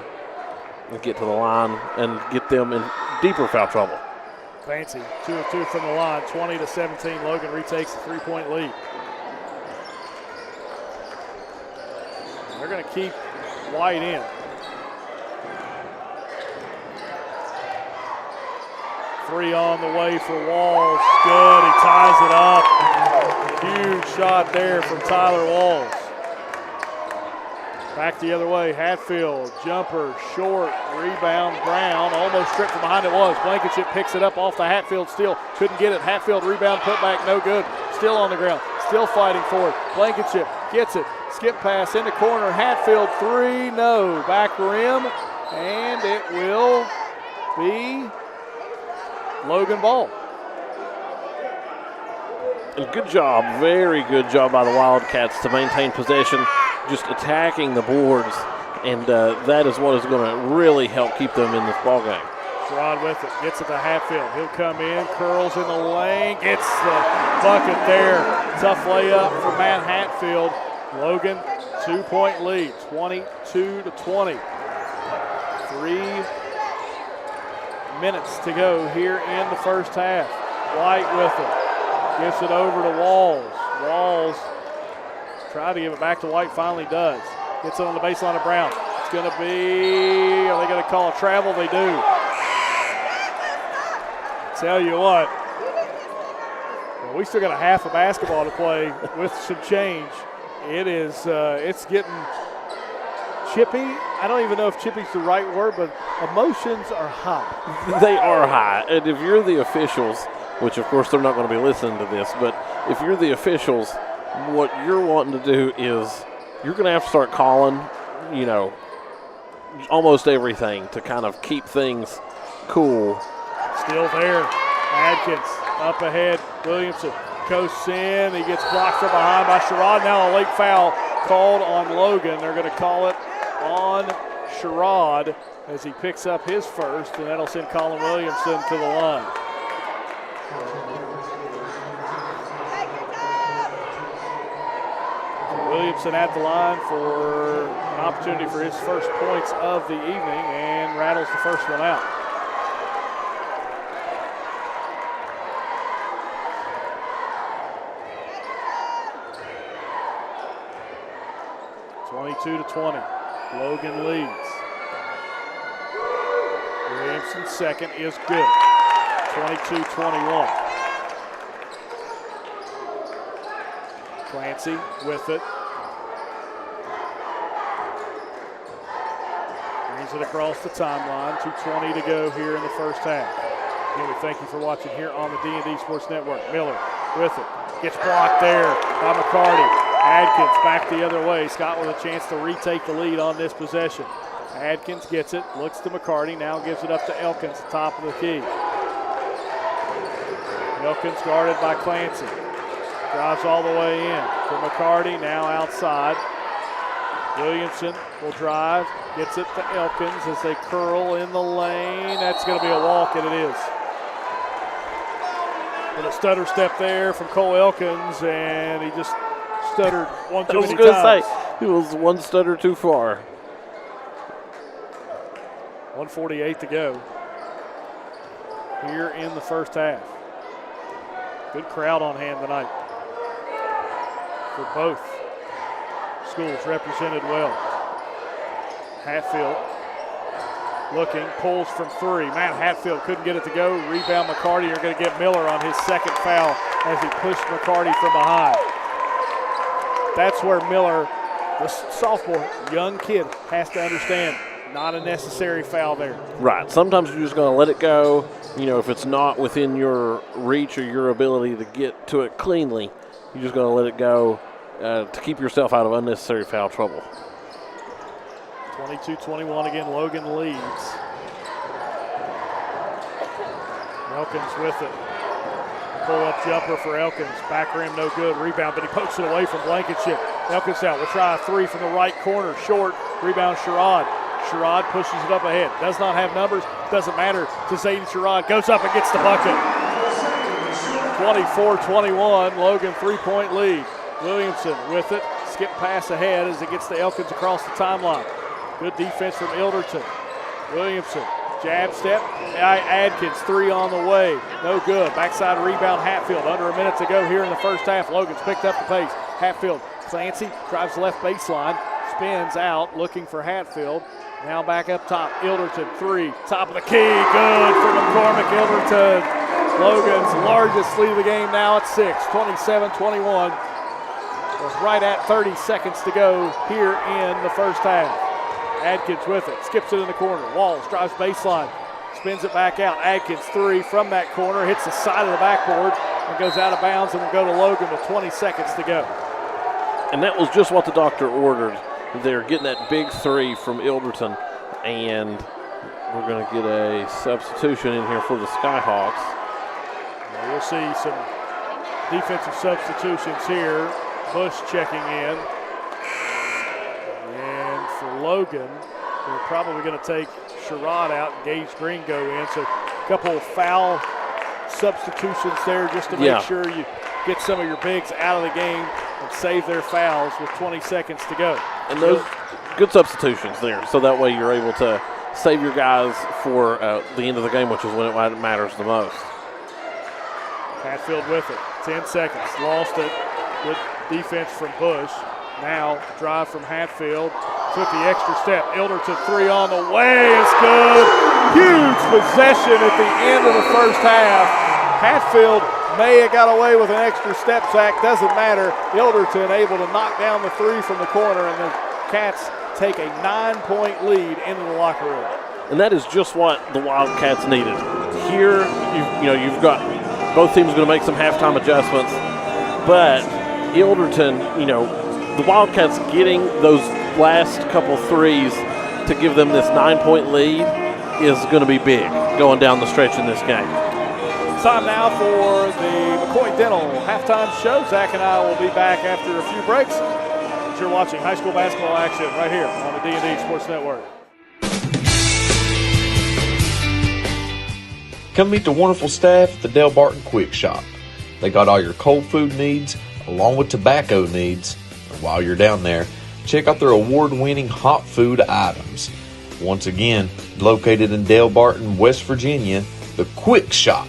and get to the line and get them in deeper foul trouble. Clancy, 2 of 2 from the line, 20-17. Logan retakes a 3-point lead. They're going to keep White in. Three on the way for Walls. Good, he ties it up. Huge shot there from Tyler Walls. Back the other way, Hatfield, jumper, short, rebound, Brown, almost stripped from behind it was. Blankenship picks it up off the Hatfield steal, couldn't get it. Hatfield rebound, put back, no good. Still on the ground, still fighting for it. Blankenship gets it, skip pass in the corner, Hatfield 3, no. Back rim, and it will be Logan ball. And good job, very good job by the Wildcats to maintain possession, just attacking the boards, and that is what is going to really help keep them in this ball game. Sherrod with it, gets it to Hatfield. He'll come in, curls in the lane, gets the bucket there. Tough layup for Matt Hatfield. Logan, 2-point lead, 22-20. 3 minutes to go here in the first half. White with it, gets it over to Walls. Walls tried to give it back to White, finally does. Gets it on the baseline of Brown. It's going to be, are they going to call a travel? They do. Tell you what, well, we still got a half of basketball to play with some change. It is, it's getting chippy. I don't even know if chippy's the right word, but emotions are high. They are high, and if you're the officials, which of course they're not going to be listening to this, but if you're the officials, what you're wanting to do is you're going to have to start calling, almost everything to kind of keep things cool. Still there. Adkins up ahead. Williamson coasts in. He gets blocked from behind by Sherrod. Now a late foul called on Logan. They're going to call it on Sherrod as he picks up his first, and that'll send Colin Williamson to the line. Williamson at the line for an opportunity for his first points of the evening and rattles the first one out. To 20. Logan leads. Williamson's second is good. 22-21. Clancy with it. Brings it across the timeline. 2:20 to go here in the first half. Again, we thank you for watching here on the D&D Sports Network. Miller with it. Gets blocked there by McCarty. Adkins back the other way. Scott with a chance to retake the lead on this possession. Adkins gets it, looks to McCarty, now gives it up to Elkins, top of the key. Elkins guarded by Clancy. Drives all the way in to McCarty, now outside. Williamson will drive, gets it to Elkins as they curl in the lane. That's going to be a walk, and it is. With a stutter step there from Cole Elkins, and he just stuttered one too many times. I was going to say, it was one stutter too far. 1:48 to go here in the first half. Good crowd on hand tonight for both schools represented well. Hatfield looking, pulls from three. Matt Hatfield couldn't get it to go. Rebound McCarty. You're going to get Miller on his second foul as he pushed McCarty from behind. That's where Miller, the sophomore, young kid, has to understand. Not a necessary foul there. Right. Sometimes you're just going to let it go. You know, if it's not within your reach or your ability to get to it cleanly, you're just going to let it go to keep yourself out of unnecessary foul trouble. 22-21 again. Logan leads. Elkins with it. Pull-up jumper for Elkins. Back rim no good. Rebound, but he pokes it away from Blankenship. Elkins out. We'll try a three from the right corner. Short. Rebound Sherrod. Sherrod pushes it up ahead. Does not have numbers. Doesn't matter to Zayden Sherrod. Goes up and gets the bucket. 24-21. Logan 3-point lead. Williamson with it. Skip pass ahead as it gets to Elkins across the timeline. Good defense from Ilderton. Williamson. Jab step. Adkins, three on the way. No good. Backside rebound Hatfield. Under a minute to go here in the first half. Logan's picked up the pace. Hatfield. Clancy drives left baseline. Spins out looking for Hatfield. Now back up top. Ilderton, three. Top of the key. Good for McCormick Ilderton. Logan's largest lead of the game now at 6. 27-21. With right at 30 seconds to go here in the first half. Adkins with it. Skips it in the corner. Walls drives baseline. Spins it back out. Adkins, three from that corner. Hits the side of the backboard and goes out of bounds and will go to Logan with 20 seconds to go. And that was just what the doctor ordered. They're getting that big three from Ilderton, and we're going to get a substitution in here for the Skyhawks. Well, we'll see some defensive substitutions here. Bush checking in. And for Logan, they're probably going to take Sherrod out and Gage Green go in. So a couple of foul substitutions there just to make sure you get some of your bigs out of the game and save their fouls with 20 seconds to go. And those good substitutions there, so that way you're able to save your guys for the end of the game, which is when it matters the most. Hatfield with it. 10 seconds. Lost it. Good defense from Bush. Now drive from Hatfield. Took the extra step. Ilderton, three on the way. It's good. Huge possession at the end of the first half. Hatfield may have got away with an extra step sack. Doesn't matter. Ilderton able to knock down the three from the corner, and the Cats take a 9-point lead into the locker room. And that is just what the Wildcats needed. Here, you've got both teams going to make some halftime adjustments, but Ilderton, the Wildcats getting those last couple threes to give them this 9-point lead is going to be big going down the stretch in this game. Time now for the McCoy Dental halftime show. Zach and I will be back after a few breaks. You're watching high school basketball action right here on the D&D Sports Network. Come meet the wonderful staff at the Del Barton Quick Shop. They got all your cold food needs along with tobacco needs. And while you're down there, check out their award-winning hot food items. Once again, located in Del Barton, West Virginia, the Quick Shop.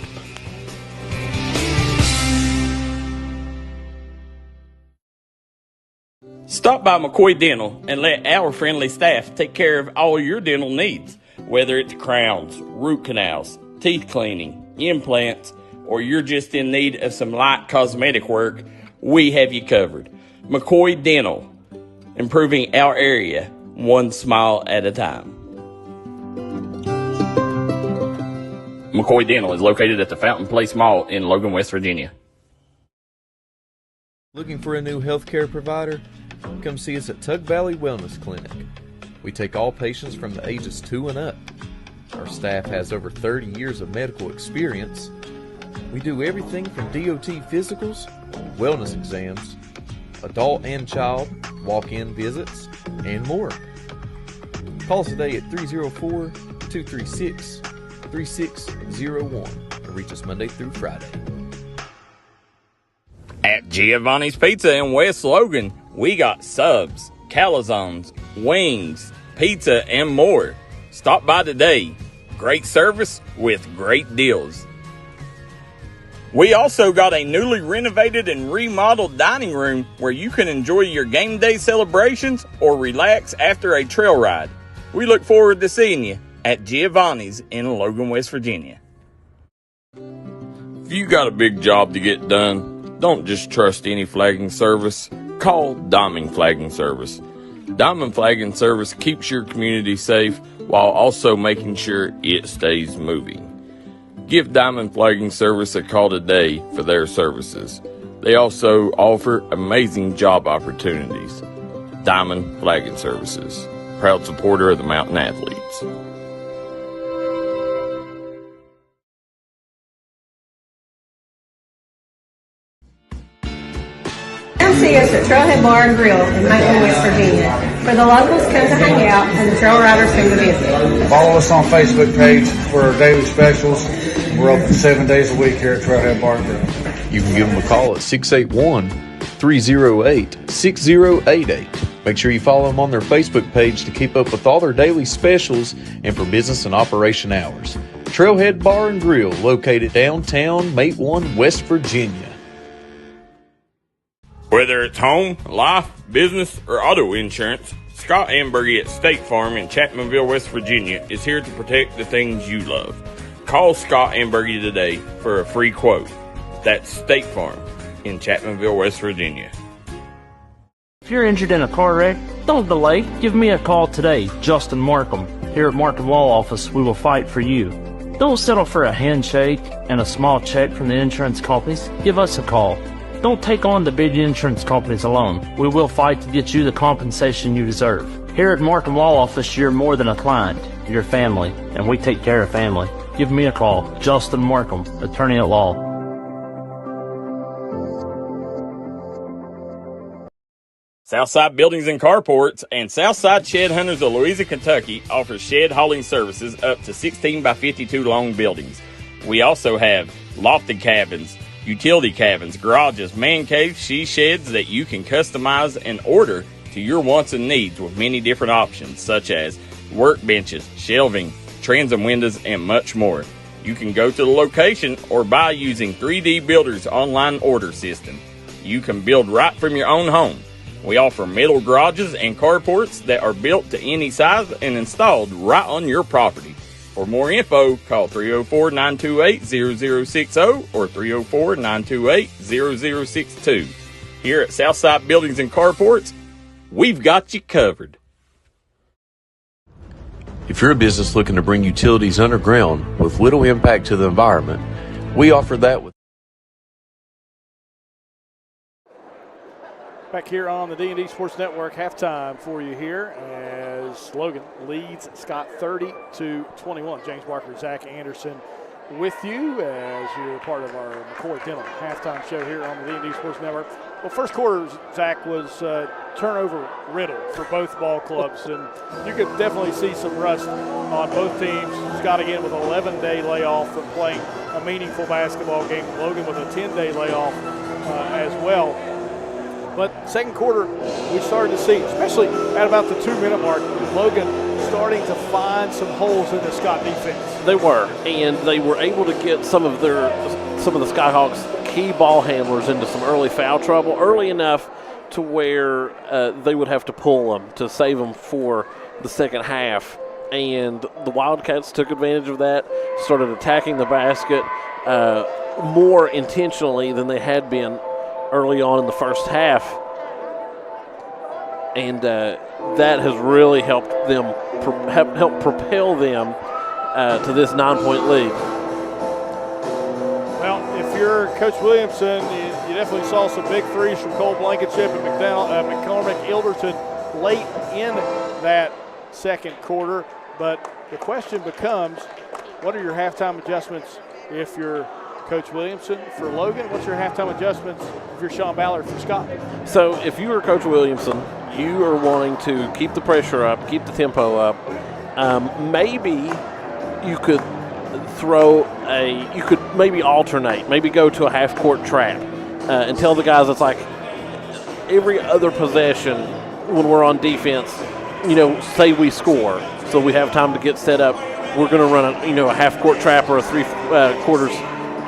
Stop by McCoy Dental and let our friendly staff take care of all your dental needs, whether it's crowns, root canals, teeth cleaning, implants, or you're just in need of some light cosmetic work. We have you covered. McCoy Dental, improving our area one smile at a time. McCoy Dental is located at the Fountain Place Mall in Logan, West Virginia. Looking for a new healthcare provider? Come see us at Tug Valley Wellness Clinic. We take all patients from the ages 2 and up. Our staff has over 30 years of medical experience. We do everything from DOT physicals, wellness exams, adult and child walk-in visits, and more. Call us today at 304-236-3601 or reach us Monday through Friday. At Giovanni's Pizza in West Logan, we got subs, calzones, wings, pizza, and more. Stop by today. Great service with great deals. We also got a newly renovated and remodeled dining room where you can enjoy your game day celebrations or relax after a trail ride. We look forward to seeing you at Giovanni's in Logan, West Virginia. If you got a big job to get done, don't just trust any flagging service. Call Diamond Flagging Service. Diamond Flagging Service keeps your community safe while also making sure it stays moving. Give Diamond Flagging Service a call today for their services. They also offer amazing job opportunities. Diamond Flagging Services, proud supporter of the Mountain Athletes. Come see us at Trailhead Bar and Grill in Highland, West Virginia, where the locals come to hang out and the trail riders come to visit. Follow us on Facebook page for our daily specials. We're open 7 days a week here at Trailhead Bar and Grill. You can give them a call at 681-308-6088. Make sure you follow them on their Facebook page to keep up with all their daily specials and for business and operation hours. Trailhead Bar and Grill, located downtown Matewan, West Virginia. Whether it's home, life, business, or auto insurance, Scott Ambergy at State Farm in Chapmanville, West Virginia is here to protect the things you love. Call Scott Ambergy today for a free quote. That's State Farm in Chapmanville, West Virginia. If you're injured in a car wreck, don't delay. Give me a call today, Justin Markham. Here at Markham Law Office, we will fight for you. Don't settle for a handshake and a small check from the insurance companies. Give us a call. Don't take on the big insurance companies alone. We will fight to get you the compensation you deserve. Here at Markham Law Office, you're more than a client. You're family, and we take care of family. Give me a call, Justin Markham, attorney at law. Southside Buildings and Carports and Southside Shed Hunters of Louisa, Kentucky offers shed hauling services up to 16 by 52 long buildings. We also have lofted cabins, utility cabins, garages, man caves, she sheds that you can customize and order to your wants and needs with many different options such as workbenches, shelving, transom windows, and much more. You can go to the location or buy using 3D Builder's online order system. You can build right from your own home. We offer metal garages and carports that are built to any size and installed right on your property. For more info, call 304-928-0060 or 304-928-0062. Here at Southside Buildings and Carports, we've got you covered. If you're a business looking to bring utilities underground with little impact to the environment, we offer that with. Back here on the D&D Sports Network, halftime for you here as Logan leads Scott 30-21. James Barker, Zach Anderson with you as you're part of our McCoy Dental halftime show here on the D&D Sports Network. Well, first quarter, Zach, was turnover riddled for both ball clubs, and you could definitely see some rust on both teams. Scott again with an 11-day layoff from playing a meaningful basketball game. Logan with a 10-day layoff as well. But second quarter, we started to see, especially at about the 2-minute mark, Logan starting to find some holes in the Scott defense. They were, and they were able to get some of the Skyhawks' key ball handlers into some early foul trouble, early enough to where they would have to pull them to save them for the second half. And the Wildcats took advantage of that, started attacking the basket more intentionally than they had been early on in the first half, and that has really helped them help propel them to this 9-point lead. Well, if you're Coach Williamson, you definitely saw some big threes from Cole Blankenship and McCormick Ilderton late in that second quarter, but the question becomes, what are your halftime adjustments if you're Coach Williamson for Logan? What's your halftime adjustments if you're Sean Ballard for Scott? So if you were Coach Williamson, you are wanting to keep the pressure up, keep the tempo up. Maybe you could you could maybe alternate, maybe go to a half-court trap and tell the guys it's like every other possession when we're on defense, say we score, so we have time to get set up, we're going to run a half-court trap or a three-quarters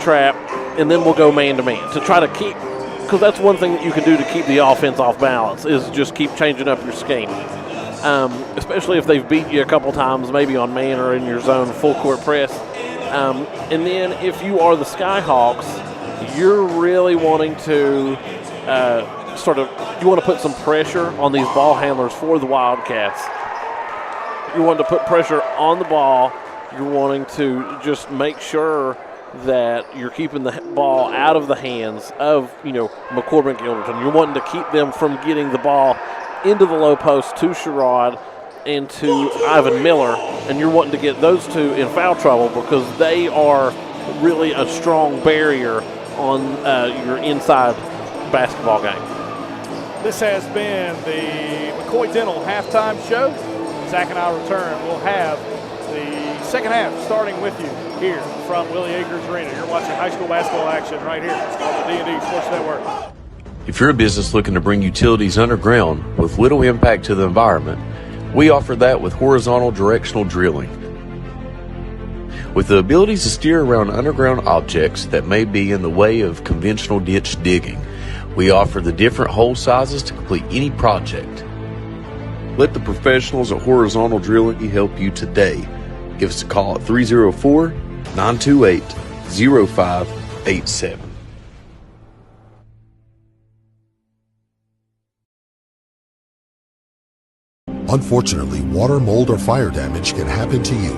trap, and then we'll go man-to-man to try to keep, because that's one thing that you can do to keep the offense off balance is just keep changing up your scheme. Especially if they've beat you a couple times, maybe on man or in your zone full-court press. And then if you are the Skyhawks, you're really wanting to you want to put some pressure on these ball handlers for the Wildcats. You want to put pressure on the ball. You're wanting to just make sure that you're keeping the ball out of the hands of, McCormick Gilderton. You're wanting to keep them from getting the ball into the low post to Sherrod and to Ivan Miller, and you're wanting to get those two in foul trouble because they are really a strong barrier on your inside basketball game. This has been the McCoy Dental halftime show. Zach and I return. We'll have the second half starting with you here from Willie Akers Arena. You're watching high school basketball action right here on the D&D Sports Network. If you're a business looking to bring utilities underground with little impact to the environment, we offer that with horizontal directional drilling. With the ability to steer around underground objects that may be in the way of conventional ditch digging, we offer the different hole sizes to complete any project. Let the professionals at Horizontal Drilling help you today. Give us a call at 304-928-0587. Unfortunately, water, mold, or fire damage can happen to you.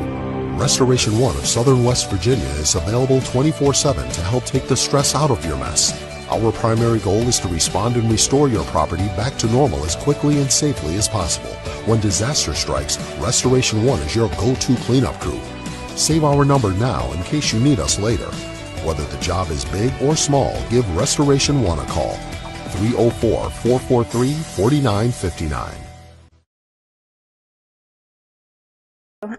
Restoration One of Southern West Virginia is available 24/7 to help take the stress out of your mess. Our primary goal is to respond and restore your property back to normal as quickly and safely as possible. When disaster strikes, Restoration One is your go-to cleanup crew. Save our number now in case you need us later. Whether the job is big or small, give Restoration One a call. 304-443-4959.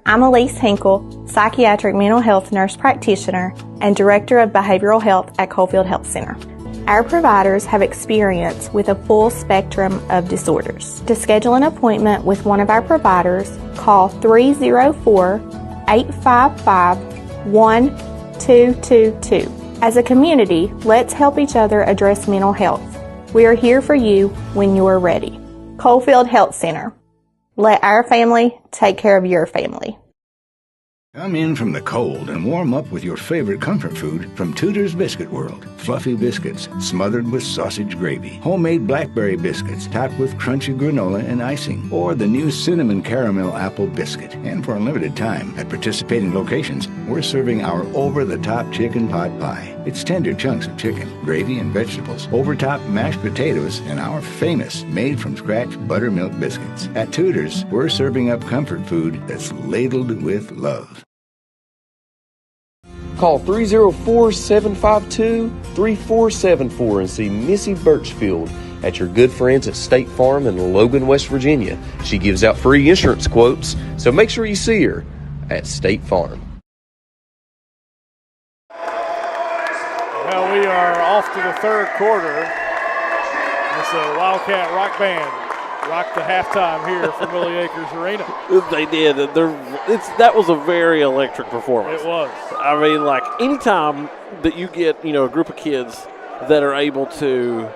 I'm Elise Hinkle, psychiatric mental health nurse practitioner and director of behavioral health at Coalfield Health Center. Our providers have experience with a full spectrum of disorders. To schedule an appointment with one of our providers, call 304-855-1222. As a community, let's help each other address mental health. We are here for you when you are ready. Coalfield Health Center. Let our family take care of your family. Come in from the cold and warm up with your favorite comfort food from Tudor's Biscuit World. Fluffy biscuits smothered with sausage gravy. Homemade blackberry biscuits topped with crunchy granola and icing. Or the new cinnamon caramel apple biscuit. And for a limited time, at participating locations, we're serving our over-the-top chicken pot pie. It's tender chunks of chicken, gravy, and vegetables, over-top mashed potatoes, and our famous made-from-scratch buttermilk biscuits. At Tudor's, we're serving up comfort food that's ladled with love. Call 304-752-3474 and see Missy Birchfield at your good friends at State Farm in Logan, West Virginia. She gives out free insurance quotes, so make sure you see her at State Farm. Well, we are off to the third quarter. It's a Wildcat Rock Band rocked the halftime here from Willie Akers Arena. They did. That was a very electric performance. It was. I mean, like, anytime that you get, a group of kids that are able to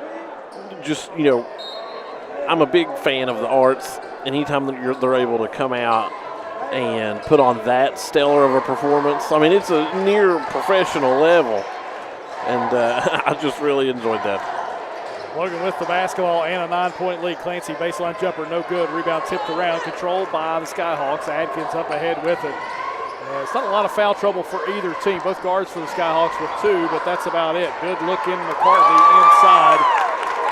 just, I'm a big fan of the arts. Anytime that they're able to come out and put on that stellar of a performance, I mean, it's a near professional level. And I just really enjoyed that. Logan with the basketball and a 9-point lead. Clancy baseline jumper, no good. Rebound tipped around, controlled by the Skyhawks. Adkins up ahead with it. It's not a lot of foul trouble for either team. Both guards for the Skyhawks with 2, but that's about it. Good look in McCartney inside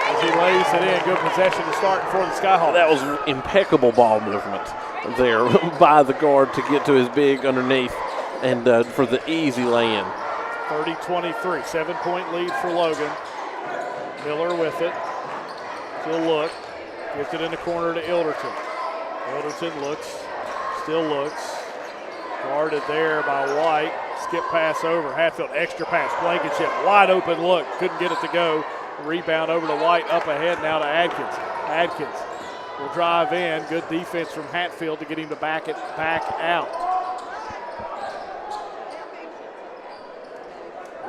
as he lays it in. Good possession to start for the Skyhawks. That was impeccable ball movement there by the guard to get to his big underneath and for the easy lay-in. 30-23, 7-point lead for Logan. Miller with it. Good look. Gives it in the corner to Ilderton. Ilderton looks, still looks. Guarded there by White. Skip pass over. Hatfield, extra pass. Blankenship, wide open look. Couldn't get it to go. Rebound over to White. Up ahead now to Adkins. Adkins will drive in. Good defense from Hatfield to get him to back it back out.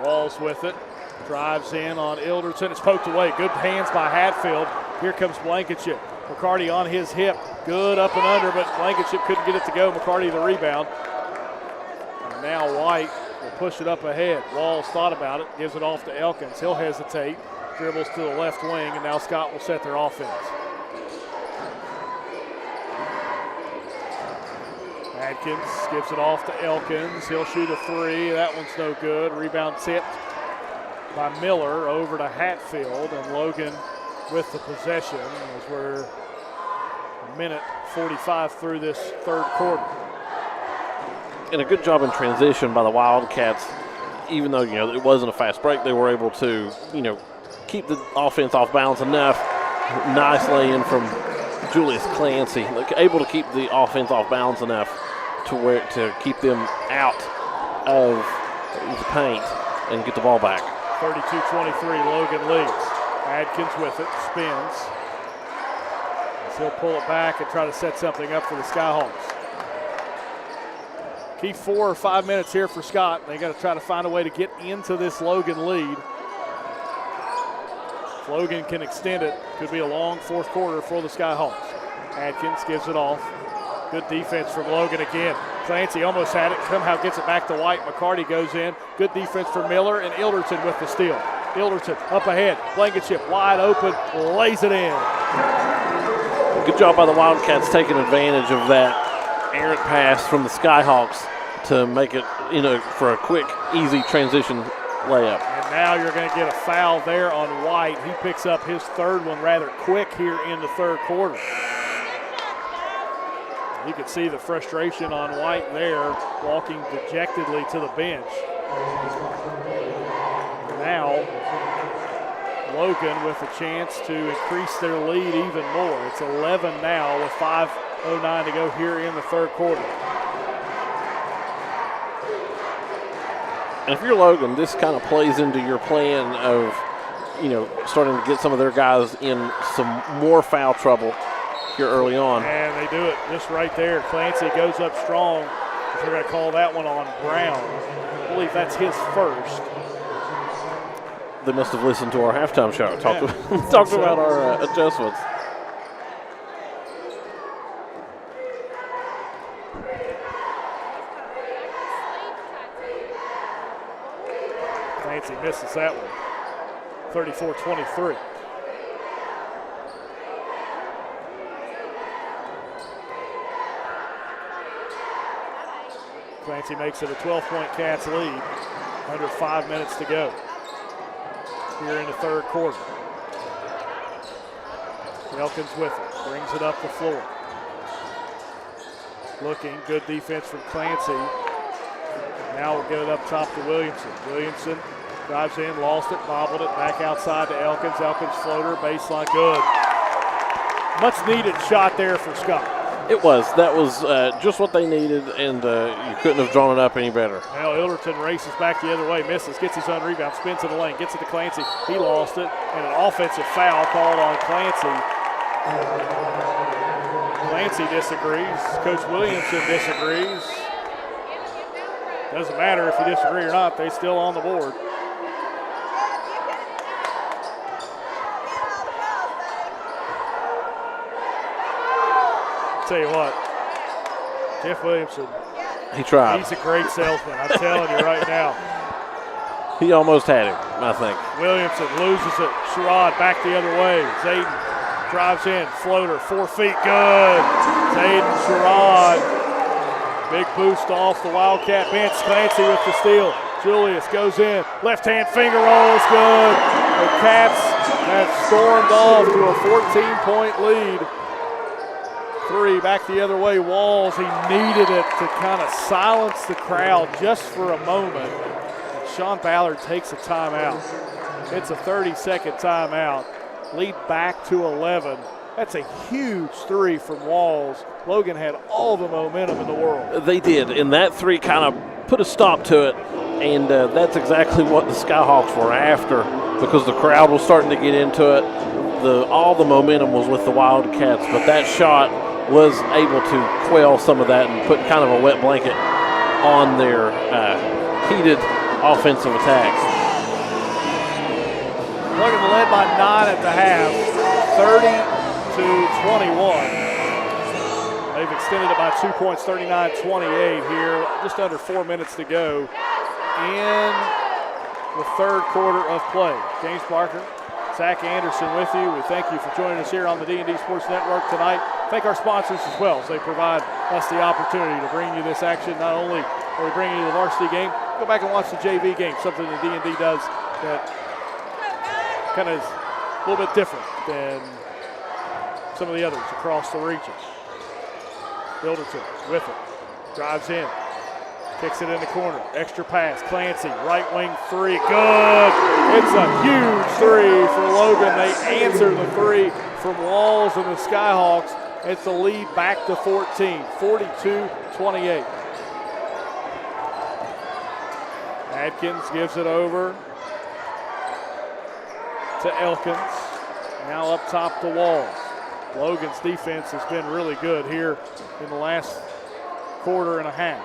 Walls with it. Drives in on Ilderton. It's poked away. Good hands by Hatfield. Here comes Blankenship. McCarty on his hip. Good up and under, but Blankenship couldn't get it to go. McCarty the rebound. And now White will push it up ahead. Walls thought about it. Gives it off to Elkins. He'll hesitate. Dribbles to the left wing, and now Scott will set their offense. Adkins gives it off to Elkins. He'll shoot a three. That one's no good. Rebound tipped by Miller over to Hatfield, and Logan with the possession as we're a minute 45 through this third quarter. And a good job in transition by the Wildcats. Even though, it wasn't a fast break, they were able to, keep the offense off balance enough. Nice lay-in from Julius Clancy. Able to keep the offense off balance enough to keep them out of the paint and get the ball back. 32-23, Logan leads. Adkins with it, spins. He'll pull it back and try to set something up for the Skyhawks. Key 4 or 5 minutes here for Scott. They got to try to find a way to get into this Logan lead. If Logan can extend it, could be a long fourth quarter for the Skyhawks. Adkins gives it off. Good defense from Logan again. Clancy almost had it, somehow gets it back to White. McCarty goes in. Good defense for Miller, and Ilderton with the steal. Ilderton up ahead. Blankenship wide open, lays it in. Good job by the Wildcats taking advantage of that errant pass from the Skyhawks to make it, for a quick, easy transition layup. And now you're going to get a foul there on White. He picks up his third one rather quick here in the third quarter. You could see the frustration on White there, walking dejectedly to the bench. Now, Logan with a chance to increase their lead even more. It's 11 now with 5:09 to go here in the third quarter. And if you're Logan, this kind of plays into your plan of, starting to get some of their guys in some more foul trouble here early on. And they do it just right there. Clancy goes up strong. They're going to call that one on Brown. I believe that's his first. They must have listened to our halftime show. Talked about our adjustments. Clancy misses that one. 34-23. Clancy makes it a 12-point Cats lead. Under 5 minutes to go here in the third quarter. Elkins with it, brings it up the floor. Looking, good defense from Clancy. Now we'll get it up top to Williamson. Williamson drives in, lost it, bobbled it, back outside to Elkins. Elkins floater, baseline, good. Much needed shot there for Scott. It was. That was just what they needed, and you couldn't have drawn it up any better. Now Ilderton races back the other way, misses, gets his own rebound, spins in the lane, gets it to Clancy. He lost it, and an offensive foul called on Clancy. Clancy disagrees. Coach Williamson disagrees. Doesn't matter if you disagree or not, they're still on the board. Tell you what, Jeff Williamson, he tried. He's a great salesman, I'm telling you right now. He almost had him, I think. Williamson loses it. Sherrod back the other way. Zayden drives in, floater, 4 feet, good. Zayden Sherrod, big boost off the Wildcat bench. Clancy with the steal. Julius goes in, left hand finger roll is good. The Cats have stormed off to a 14-point lead. 3 back the other way. Walls, he needed it to kind of silence the crowd just for a moment. And Sean Ballard takes a timeout. It's a 30-second timeout. Lead back to 11. That's a huge three from Walls. Logan had all the momentum in the world. They did, and that three kind of put a stop to it, and that's exactly what the Skyhawks were after because the crowd was starting to get into it. All the momentum was with the Wildcats, but that shot was able to quell some of that and put kind of a wet blanket on their heated offensive attacks. Logan led by 9 at the half, 30-21. They've extended it by 2 points, 39-28 here. Just under 4 minutes to go in the third quarter of play. James Parker, Zach Anderson with you. We thank you for joining us here on the D&D Sports Network tonight. Thank our sponsors as well as they provide us the opportunity to bring you this action. Not only are we bringing you the varsity game, go back and watch the JV game, something that D&D does that kind of is a little bit different than some of the others across the region. Bilderton with it, drives in, kicks it in the corner, extra pass, Clancy, right wing three, good. It's a huge three for Logan. They answer the three from Walls and the Skyhawks. It's the lead back to 14, 42-28. Adkins gives it over to Elkins. Now up top to Walls. Logan's defense has been really good here in the last quarter and a half.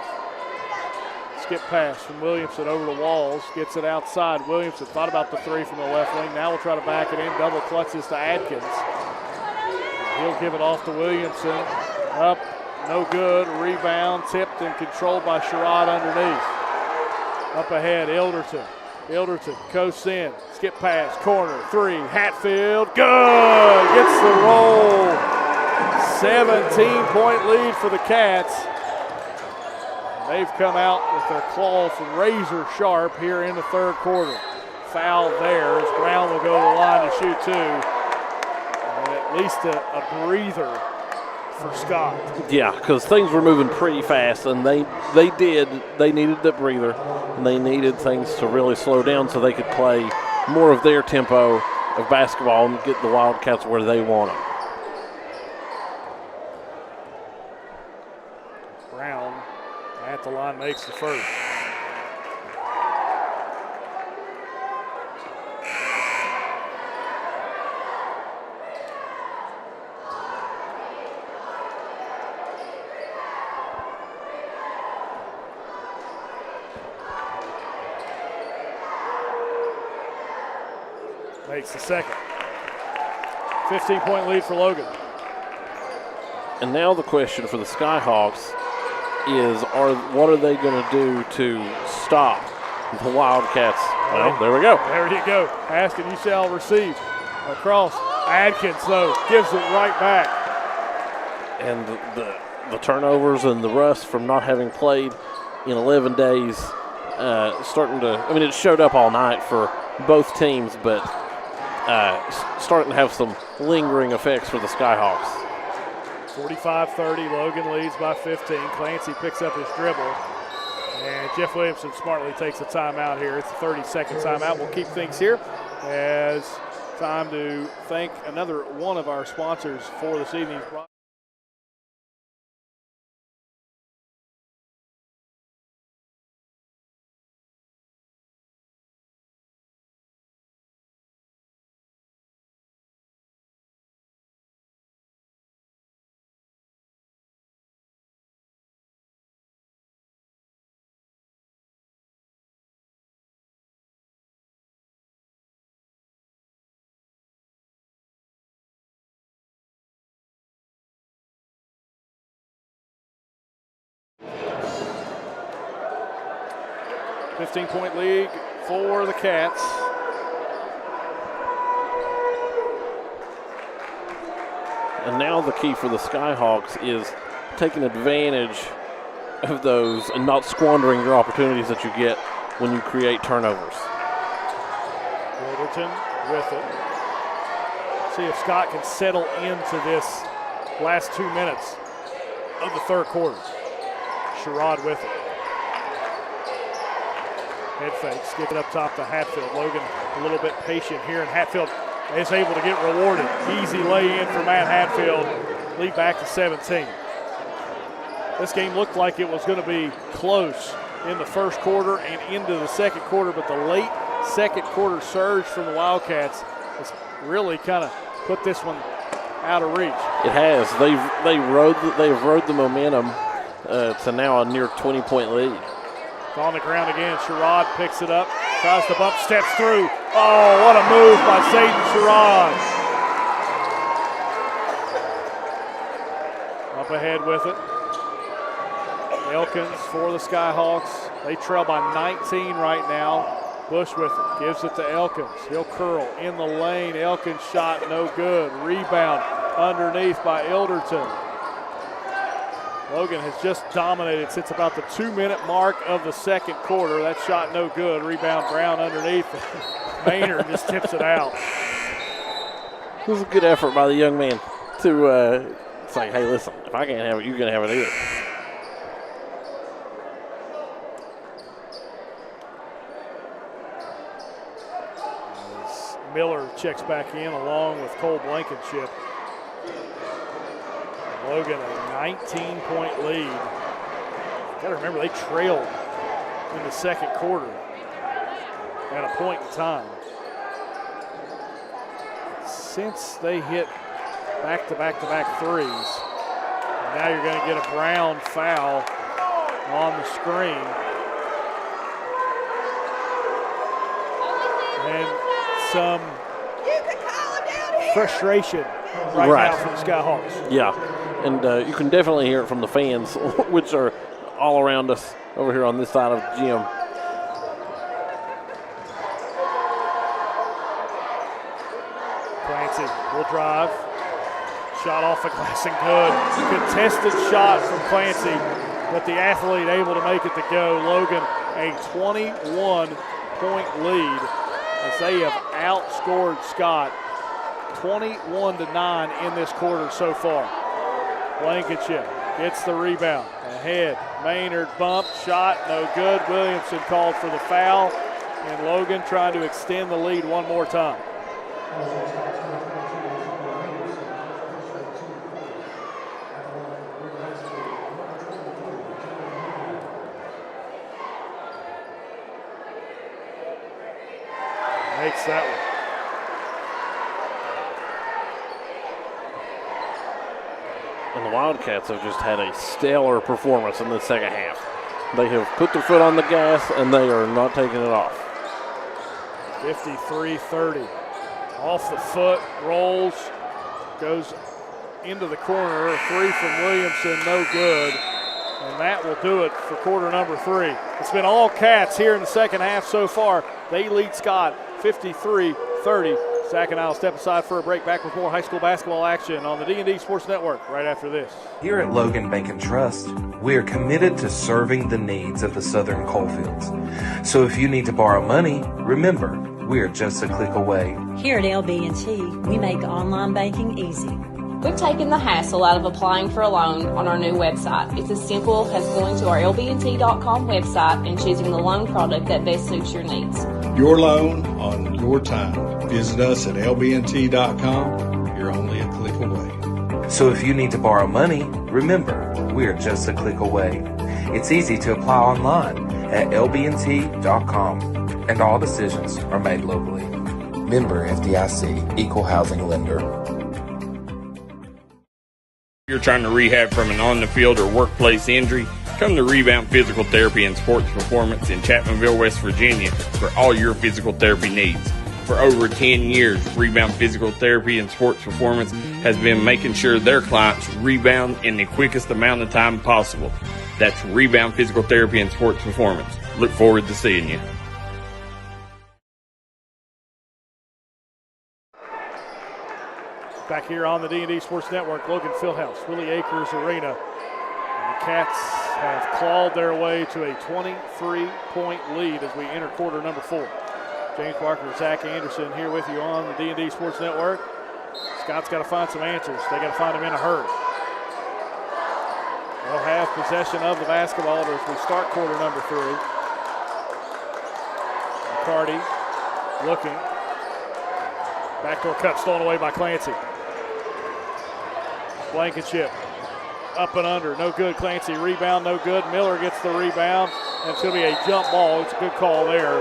Skip pass from Williamson over to Walls. Gets it outside. Williamson thought about the three from the left wing. Now we'll try to back it in. Double clutches to Adkins. He'll give it off to Williamson. Up, no good. Rebound, tipped and controlled by Sherrod underneath. Up ahead, Ilderton. Ilderton coasts in. Skip pass, corner, three. Hatfield, good. Gets the roll. 17-point lead for the Cats. They've come out with their claws razor sharp here in the third quarter. Foul there as Brown will go to the line to shoot two. And at least a breather for Scott. Yeah, because things were moving pretty fast, and they needed the breather, and they needed things to really slow down so they could play more of their tempo of basketball and get the Wildcats where they want them. Brown at the line makes the first. Makes the second. 15-point lead for Logan. And now the question for the Skyhawks is, what are they going to do to stop the Wildcats? Well, there we go. There you go. Ask and you shall receive. Across. Adkins, though, gives it right back. And the turnovers and the rust from not having played in 11 days starting to, I mean, it showed up all night for both teams, but starting to have some lingering effects for the Skyhawks. 45-30, Logan leads by 15. Clancy picks up his dribble, and Jeff Williamson smartly takes a timeout here. It's a 30-second timeout. We'll keep things here as time to thank another one of our sponsors for this evening's broadcast. $15-point lead for the Cats. And now the key for the Skyhawks is taking advantage of those and not squandering your opportunities that you get when you create turnovers. Wilderton with it. See if Scott can settle into this last 2 minutes of the third quarter. Sherrod with it. Head fakes, get it up top to Hatfield. Logan a little bit patient here, and Hatfield is able to get rewarded. Easy lay-in for Matt Hatfield. Lead back to 17. This game looked like it was going to be close in the first quarter and into the second quarter, but the late second quarter surge from the Wildcats has really kind of put this one out of reach. It has. They've rode the momentum to now a near 20-point lead. It's on the ground again. Sherrod picks it up, tries to bump, steps through. Oh, what a move by Zayden Sherrod. Up ahead with it. Elkins for the Skyhawks. They trail by 19 right now. Bush with it, gives it to Elkins. He'll curl in the lane. Elkins shot no good. Rebound underneath by Ilderton. Logan has just dominated since about the 2-minute mark of the second quarter. That shot no good. Rebound Brown underneath. Maynard just tips it out. It was a good effort by the young man to say, hey, listen, if I can't have it, you can have it either. Miller checks back in along with Cole Blankenship. Logan a 19-point lead. Got to remember they trailed in the second quarter at a point in time. Since they hit back-to-back threes, now you're going to get a Brown foul on the screen. And some frustration right now from the Skyhawks. Yeah, and you can definitely hear it from the fans, which are all around us over here on this side of the gym. Clancy will drive. Shot off the glass and good. Contested shot from Clancy, but the athlete able to make it to go. Logan a 21-point lead as they have outscored Scott 21-9 in this quarter so far. Blankenship gets the rebound. Ahead, Maynard bump, shot, no good. Williamson called for the foul, and Logan trying to extend the lead one more time. Makes that one. And the Wildcats have just had a stellar performance in the second half. They have put their foot on the gas, and they are not taking it off. 53-30. Off the foot, rolls, goes into the corner. Three from Williamson, no good. And that will do it for quarter number 3. It's been all Cats here in the second half so far. They lead Scott 53-30. Zach and I will step aside for a break. Back with more high school basketball action on the D&D Sports Network right after this. Here at Logan Bank and Trust, we are committed to serving the needs of the Southern Coalfields. So if you need to borrow money, remember, we are just a click away. Here at LB&T, we make online banking easy. We've taken the hassle out of applying for a loan on our new website. It's as simple as going to our lbnt.com website and choosing the loan product that best suits your needs. Your loan on your time. Visit us at lbnt.com. You're only a click away. So if you need to borrow money, remember, we are just a click away. It's easy to apply online at lbnt.com, and all decisions are made locally. Member FDIC, Equal Housing Lender. You're trying to rehab from an on-the-field or workplace injury, come to Rebound Physical Therapy and Sports Performance in Chapmanville, West Virginia for all your physical therapy needs. For over 10 years, Rebound Physical Therapy and Sports Performance has been making sure their clients rebound in the quickest amount of time possible. That's Rebound Physical Therapy and Sports Performance. Look forward to seeing you. Back here on the D&D Sports Network, Logan Fieldhouse, Willie Akers Arena. And the Cats have clawed their way to a 23-point lead as we enter quarter number 4. James Barker and Zach Anderson here with you on the D&D Sports Network. Scott's got to find some answers. They got to find them in a hurry. They'll have possession of the basketball as we start quarter number 3. McCarty looking. Backdoor cut stolen away by Clancy. Blankenship up and under, no good. Clancy rebound, no good. Miller gets the rebound, and it's going to be a jump ball. It's a good call there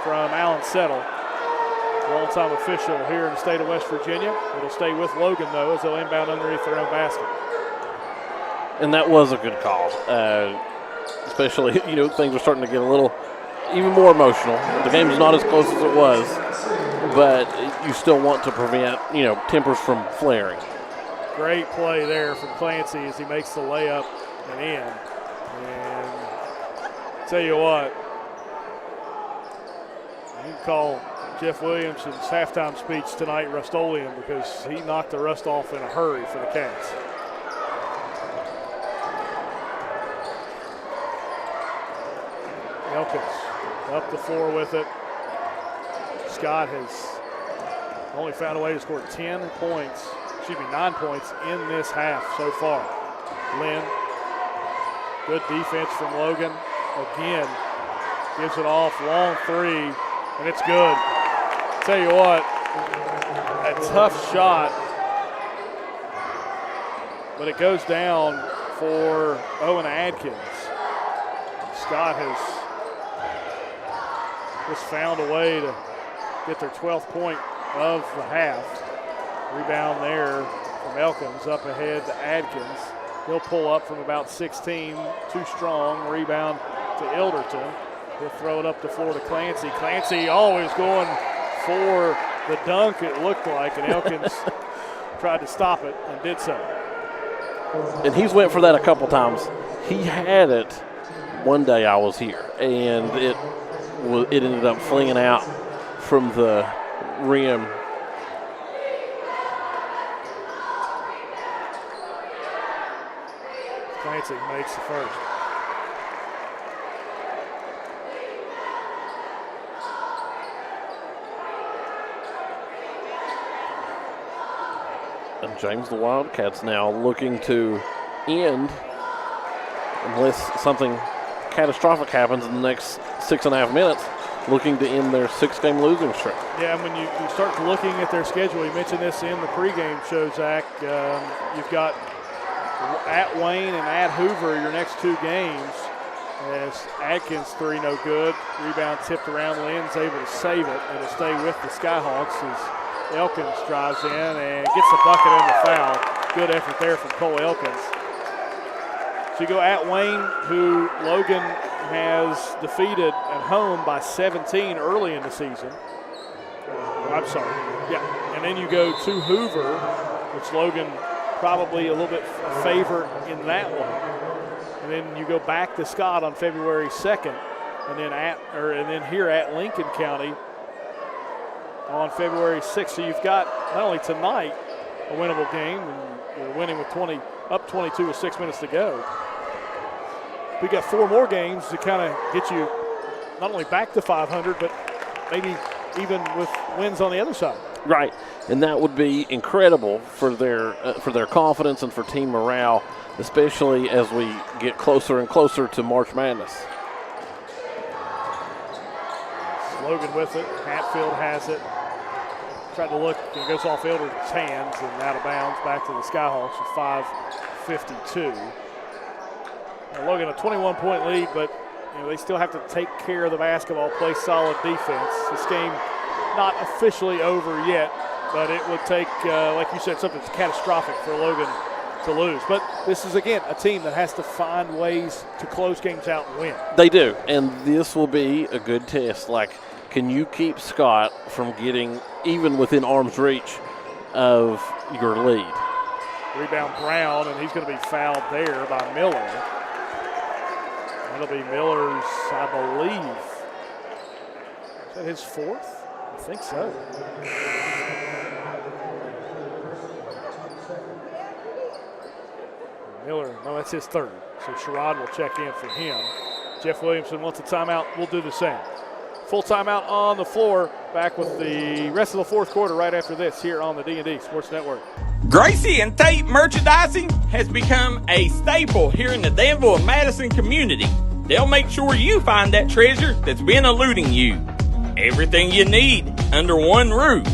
from Alan Settle, long-time official here in the state of West Virginia. It'll stay with Logan, though, as they'll inbound underneath their own basket. And that was a good call, especially, things are starting to get a little even more emotional. The game's not as close as it was, but you still want to prevent, tempers from flaring. Great play there from Clancy as he makes the layup and in. And tell you what, you can call Jeff Williamson's halftime speech tonight Rustoleum, because he knocked the rust off in a hurry for the Cats. Elkins up the floor with it. Scott has only found a way to score 9 points in this half so far. Lynn, good defense from Logan. Again, gives it off, long three, and it's good. Tell you what, a tough shot, but it goes down for Owen Adkins. Scott has just found a way to get their 12th point of the half. Rebound there from Elkins, up ahead to Adkins. He'll pull up from about 16, too strong. Rebound to Ilderton. He'll throw it up the floor to Clancy. Clancy always going for the dunk, it looked like, and Elkins tried to stop it and did so. And he's went for that a couple times. He had it one day I was here, and it ended up flinging out from the rim. Clancy makes the first. And James, the Wildcats now looking to end, unless something catastrophic happens in the next 6.5 minutes, looking to end their 6-game losing streak. Yeah, and when you start looking at their schedule, you mentioned this in the pregame show, Zach, you've got at Wayne and at Hoover your next 2 games. As Adkins 3 no good, rebound tipped around, Lynn's able to save it, and it'll stay with the Skyhawks as Elkins drives in and gets the bucket and the foul. Good effort there from Cole Elkins. So you go at Wayne, who Logan has defeated at home by 17 early in the season. I'm sorry, yeah. And then you go to Hoover, which Logan probably a little bit favorite in that one. And then you go back to Scott on February 2nd, and then here at Lincoln County on February 6th. So you've got not only tonight a winnable game, and you're winning with 22 with 6 minutes to go. We got 4 more games to kind of get you not only back to 500, but maybe even with wins on the other side. Right, and that would be incredible for their confidence and for team morale, especially as we get closer and closer to March Madness. Logan with it. Hatfield has it. Tried to look, and it goes off Ilderton's hands and out of bounds back to the Skyhawks with 5:52. Now Logan a 21-point lead, but they still have to take care of the basketball, play solid defense. This game not officially over yet, but it would take, like you said, something that's catastrophic for Logan to lose. But this is, again, a team that has to find ways to close games out and win. They do, and this will be a good test. Like, can you keep Scott from getting even within arm's reach of your lead? Rebound Brown, and he's going to be fouled there by Miller. That'll be Miller's, I believe. Is that his 4th? I think so. Miller, no, that's his 3rd. So Sherrod will check in for him. Jeff Williamson wants a timeout. We'll do the same. Full timeout on the floor. Back with the rest of the 4th quarter right after this here on the D&D Sports Network. Gracie and Tate Merchandising has become a staple here in the Danville and Madison community. They'll make sure you find that treasure that's been eluding you. Everything you need under one roof.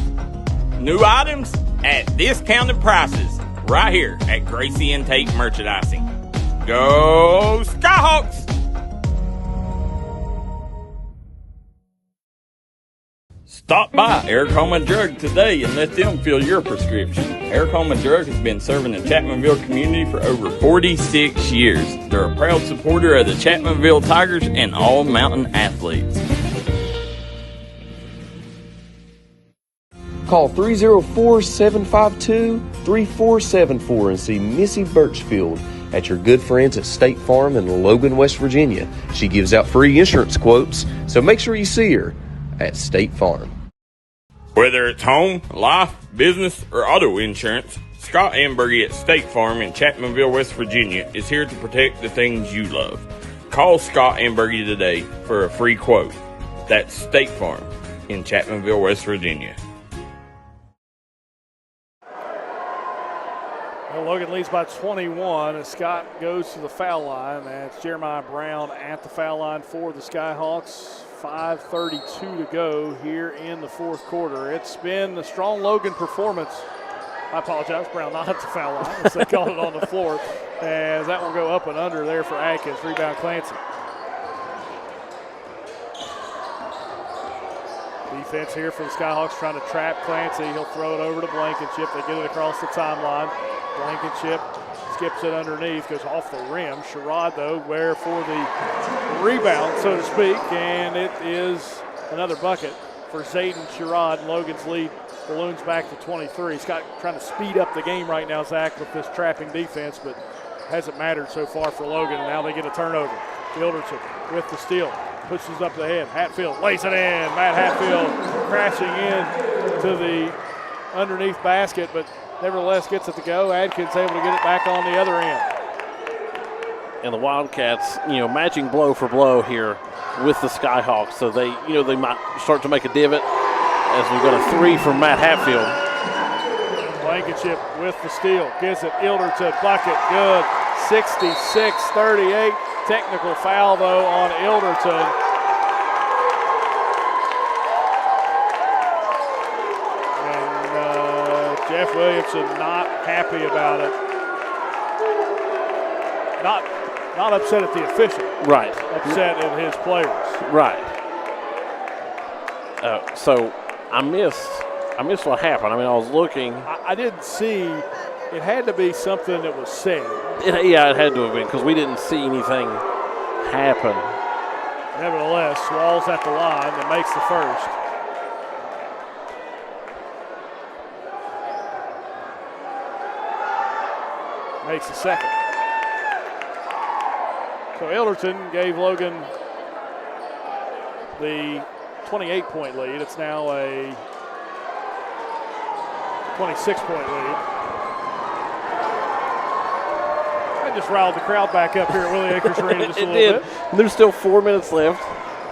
New items at discounted prices right here at Gracie and Tate Merchandising. Go Skyhawks! Stop by Eric Homa Drug today and let them fill your prescription. Eric Homa Drug has been serving the Chapmanville community for over 46 years. They're a proud supporter of the Chapmanville Tigers and all mountain athletes. Call 304-752-3474 and see Missy Birchfield at your good friends at State Farm in Logan, West Virginia. She gives out free insurance quotes, so make sure you see her at State Farm. Whether it's home, life, business, or auto insurance, Scott Ambergy at State Farm in Chapmanville, West Virginia is here to protect the things you love. Call Scott Ambergy today for a free quote. That's State Farm in Chapmanville, West Virginia. Well, Logan leads by 21 as Scott goes to the foul line. That's Jeremiah Brown at the foul line for the Skyhawks. 5:32 to go here in the fourth quarter. It's been a strong Logan performance. I apologize, Brown not at the foul line as they called it on the floor. As that will go up and under there for Atkins. Rebound Clancy. Defense here for the Skyhawks trying to trap Clancy. He'll throw it over to Blankenship. They get it across the timeline. Blankenship skips it underneath, goes off the rim. Sherrod, though, where for the rebound, so to speak, and it is another bucket for Zayden Sherrod. Logan's lead balloons back to 23. Scott trying to speed up the game right now, Zach, with this trapping defense, but hasn't mattered so far for Logan, and now they get a turnover. Ilderton with the steal, pushes up the head. Hatfield lays it in. Matt Hatfield crashing in to the underneath basket, but nevertheless gets it to go. Adkins able to get it back on the other end. And the Wildcats, matching blow for blow here with the Skyhawks. So they might start to make a divot as we got a three from Matt Hatfield. Blankenship with the steal. Gives it Ilderton. Bucket. Good. 66-38. Technical foul, though, on Ilderton. Jeff Williamson not happy about it. Not upset at the official. Right. Upset at his players. Right. So I missed what happened. I was looking. I didn't see. It had to be something that was said. It had to have been because we didn't see anything happen. Nevertheless, Swall's at the line and makes the first. Makes the second. So Ilderton gave Logan the 28-point lead. It's now a 26-point lead. I just riled the crowd back up here at Willie Acres Arena just a little bit. There's still 4 minutes left,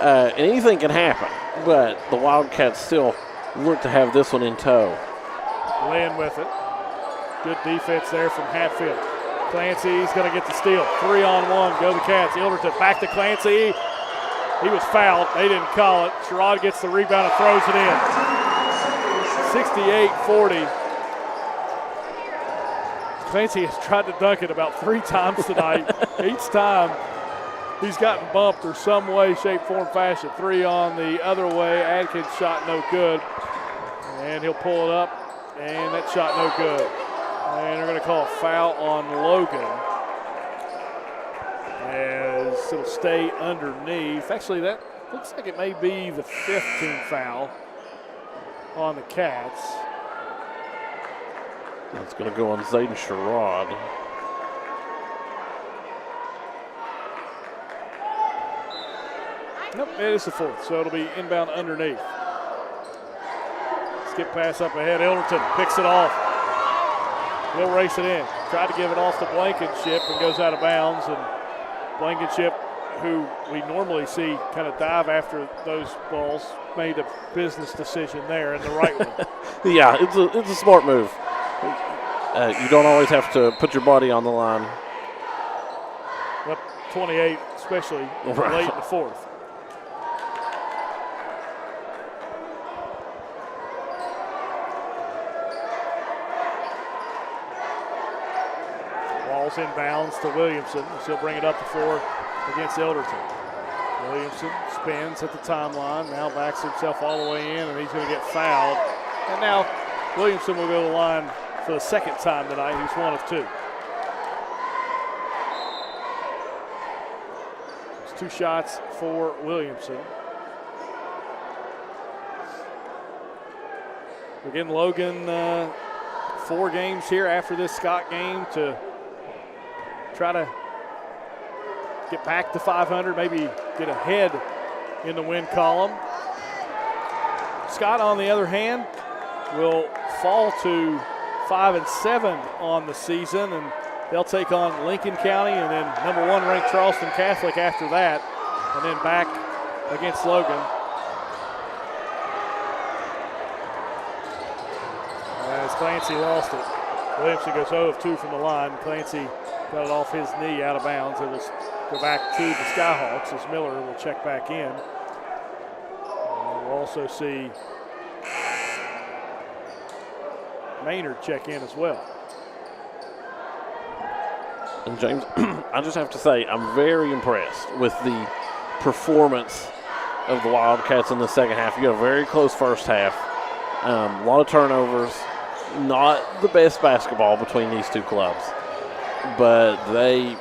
and anything can happen, but the Wildcats still look to have this one in tow. Lynn with it. Good defense there from Hatfield. Clancy's going to get the steal. 3-on-1. Go the Cats. Ilderton back to Clancy. He was fouled. They didn't call it. Sherrod gets the rebound and throws it in. 68-40. Clancy has tried to dunk it about 3 times tonight. Each time he's gotten bumped or some way, shape, form, fashion. 3 on the other way. Adkins shot no good. And he'll pull it up. And that shot no good. And they're going to call a foul on Logan as it'll stay underneath. Actually, that looks like it may be the 15th foul on the Cats. That's going to go on Zayden Sherrod. Nope, it is the 4th, so it'll be inbound underneath. Skip pass up ahead. Ilderton picks it off. He'll race it in. Tried to give it off to Blankenship and goes out of bounds. And Blankenship, who we normally see kind of dive after those balls, made a business decision there and the right one. Yeah, it's a smart move. You don't always have to put your body on the line. Up 28, especially late in the 4th. ball's inbounds to Williamson. He'll bring it up the floor against Elderton. Williamson spins at the timeline, now backs himself all the way in, and he's going to get fouled. And now Williamson will go to the line for the second time tonight. He's 1 of 2. It's 2 shots for Williamson. Again, Logan, 4 games here after this Scott game to try to get back to 500, maybe get ahead in the win column. Scott, on the other hand, will fall to 5-7 on the season, and they'll take on Lincoln County and then number 1 ranked Charleston Catholic after that, and then back against Logan. As Clancy lost it. Williamson goes 0 of 2 from the line. Clancy got it off his knee out of bounds. It will go back to the Skyhawks as Miller will check back in. And we'll also see Maynard check in as well. And James, I just have to say, I'm very impressed with the performance of the Wildcats in the second half. You got a very close first half. A lot of turnovers. Not the best basketball between these two clubs. But they,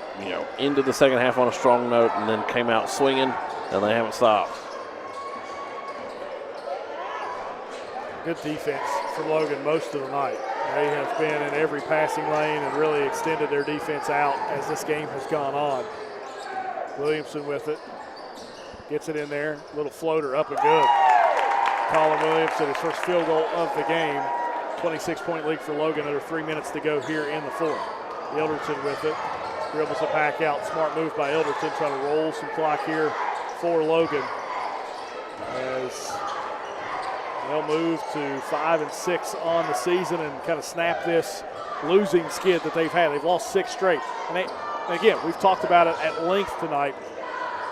ended the second half on a strong note and then came out swinging, and they haven't stopped. Good defense for Logan most of the night. They have been in every passing lane and really extended their defense out as this game has gone on. Williamson with it. Gets it in there. Little floater up and good. Colin Williamson, his first field goal of the game. 26-point lead for Logan. Under 3 minutes to go here in the fourth. Elderton with it. Dribbles it back out. Smart move by Elderton. Trying to roll some clock here for Logan. As they'll move to 5-6 on the season and kind of snap this losing skid that they've had. They've lost 6 straight. And again, we've talked about it at length tonight.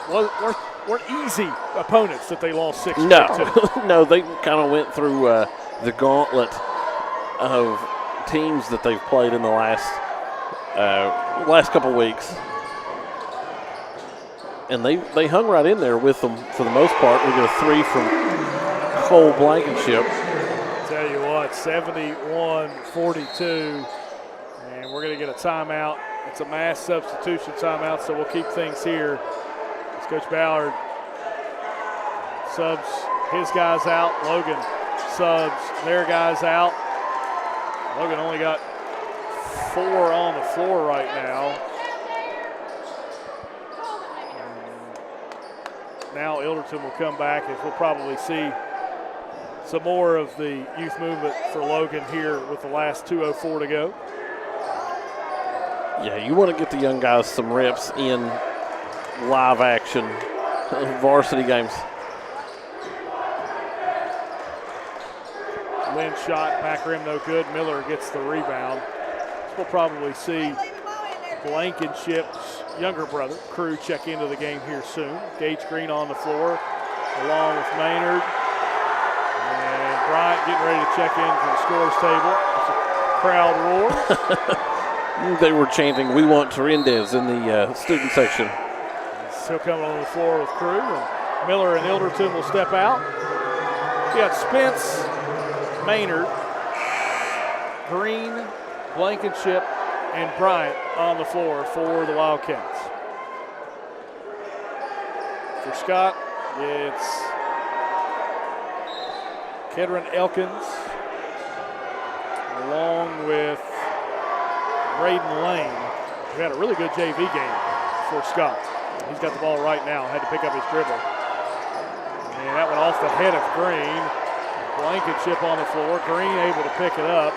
Weren't easy opponents that they lost 6 straight to. No, they kind of went through the gauntlet of teams that they've played in the last couple weeks. And they hung right in there with them for the most part. We get a 3 from Cole Blankenship. I'll tell you what, 71-42, and we're going to get a timeout. It's a mass substitution timeout, so we'll keep things here. As Coach Ballard subs his guys out. Logan subs their guys out. Logan only got 4 on the floor right now. Now Elderton will come back, as we'll probably see some more of the youth movement for Logan here with the last 2:04 to go. Yeah, you want to get the young guys some reps in live action varsity games. Lynn shot, back rim no good. Miller gets the rebound. We'll probably see Blankenship's younger brother, Crew, check into the game here soon. Gage Green on the floor, along with Maynard. And Bryant getting ready to check in from the scorer's table. Crowd roar. They were chanting, "We want Terendez" in the student section. Still coming on the floor with Crew. And Miller and Elderton will step out. You got Spence, Maynard, Green, Blankenship, and Bryant on the floor for the Wildcats. For Scott, it's Kedron Elkins along with Braden Lane, who had a really good JV game for Scott. He's got the ball right now, had to pick up his dribble. And that went off the head of Green. Blankenship on the floor. Green able to pick it up.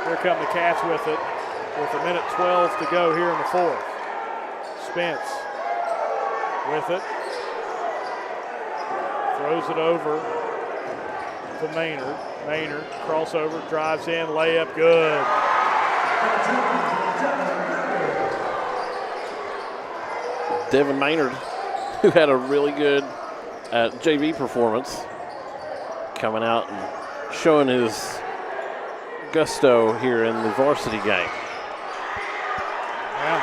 Here come the Cats with it with 1:12 to go here in the fourth. Spence with it. Throws it over to Maynard. Maynard crossover, drives in, layup, good. Devin Maynard, who had a really good JV performance, coming out and showing his gusto here in the varsity game. Yeah,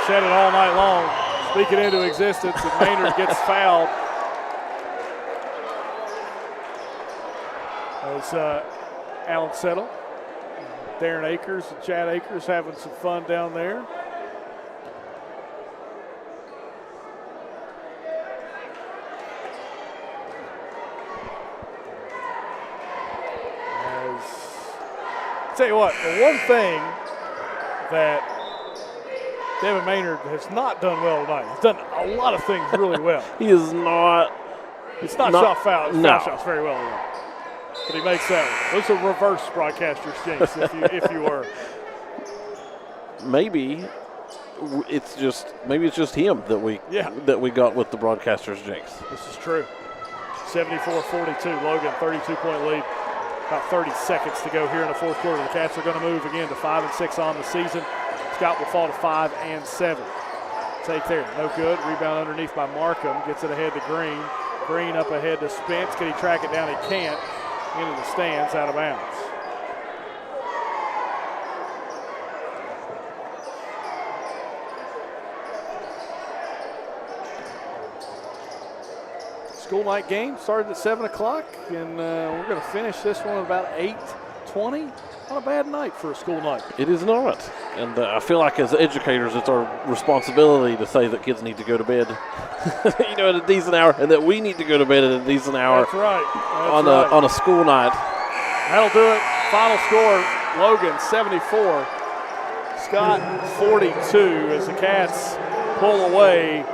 said it all night long. Speak it into existence, and Maynard gets fouled. As Alan Settle, Darren Akers, and Chad Akers having some fun down there. Tell you what, the one thing that Devin Maynard has not done well tonight, he's done a lot of things really well. He is not. It's not shot foul. It's no. foul shots very well tonight. But he makes that one. Those are reverse broadcasters, Jinx, if you were. Maybe it's just him that we got with the broadcasters jinx. This is true. 74-42, Logan, 32-point lead. About 30 seconds to go here in the fourth quarter. The Cats are going to move again to 5-6 on the season. Scott will fall to 5-7. Take there, no good. Rebound underneath by Markham. Gets it ahead to Green. Green up ahead to Spence. Can he track it down? He can't. Into the stands, out of bounds. School night game started at 7 o'clock, and we're going to finish this one at about 8:20. Not a bad night for a school night. It is not. And I feel like as educators, it's our responsibility to say that kids need to go to bed at a decent hour, and that we need to go to bed at a decent hour. That's right. On a school night. That'll do it. Final score, Logan 74, Scott 42, as the Cats pull away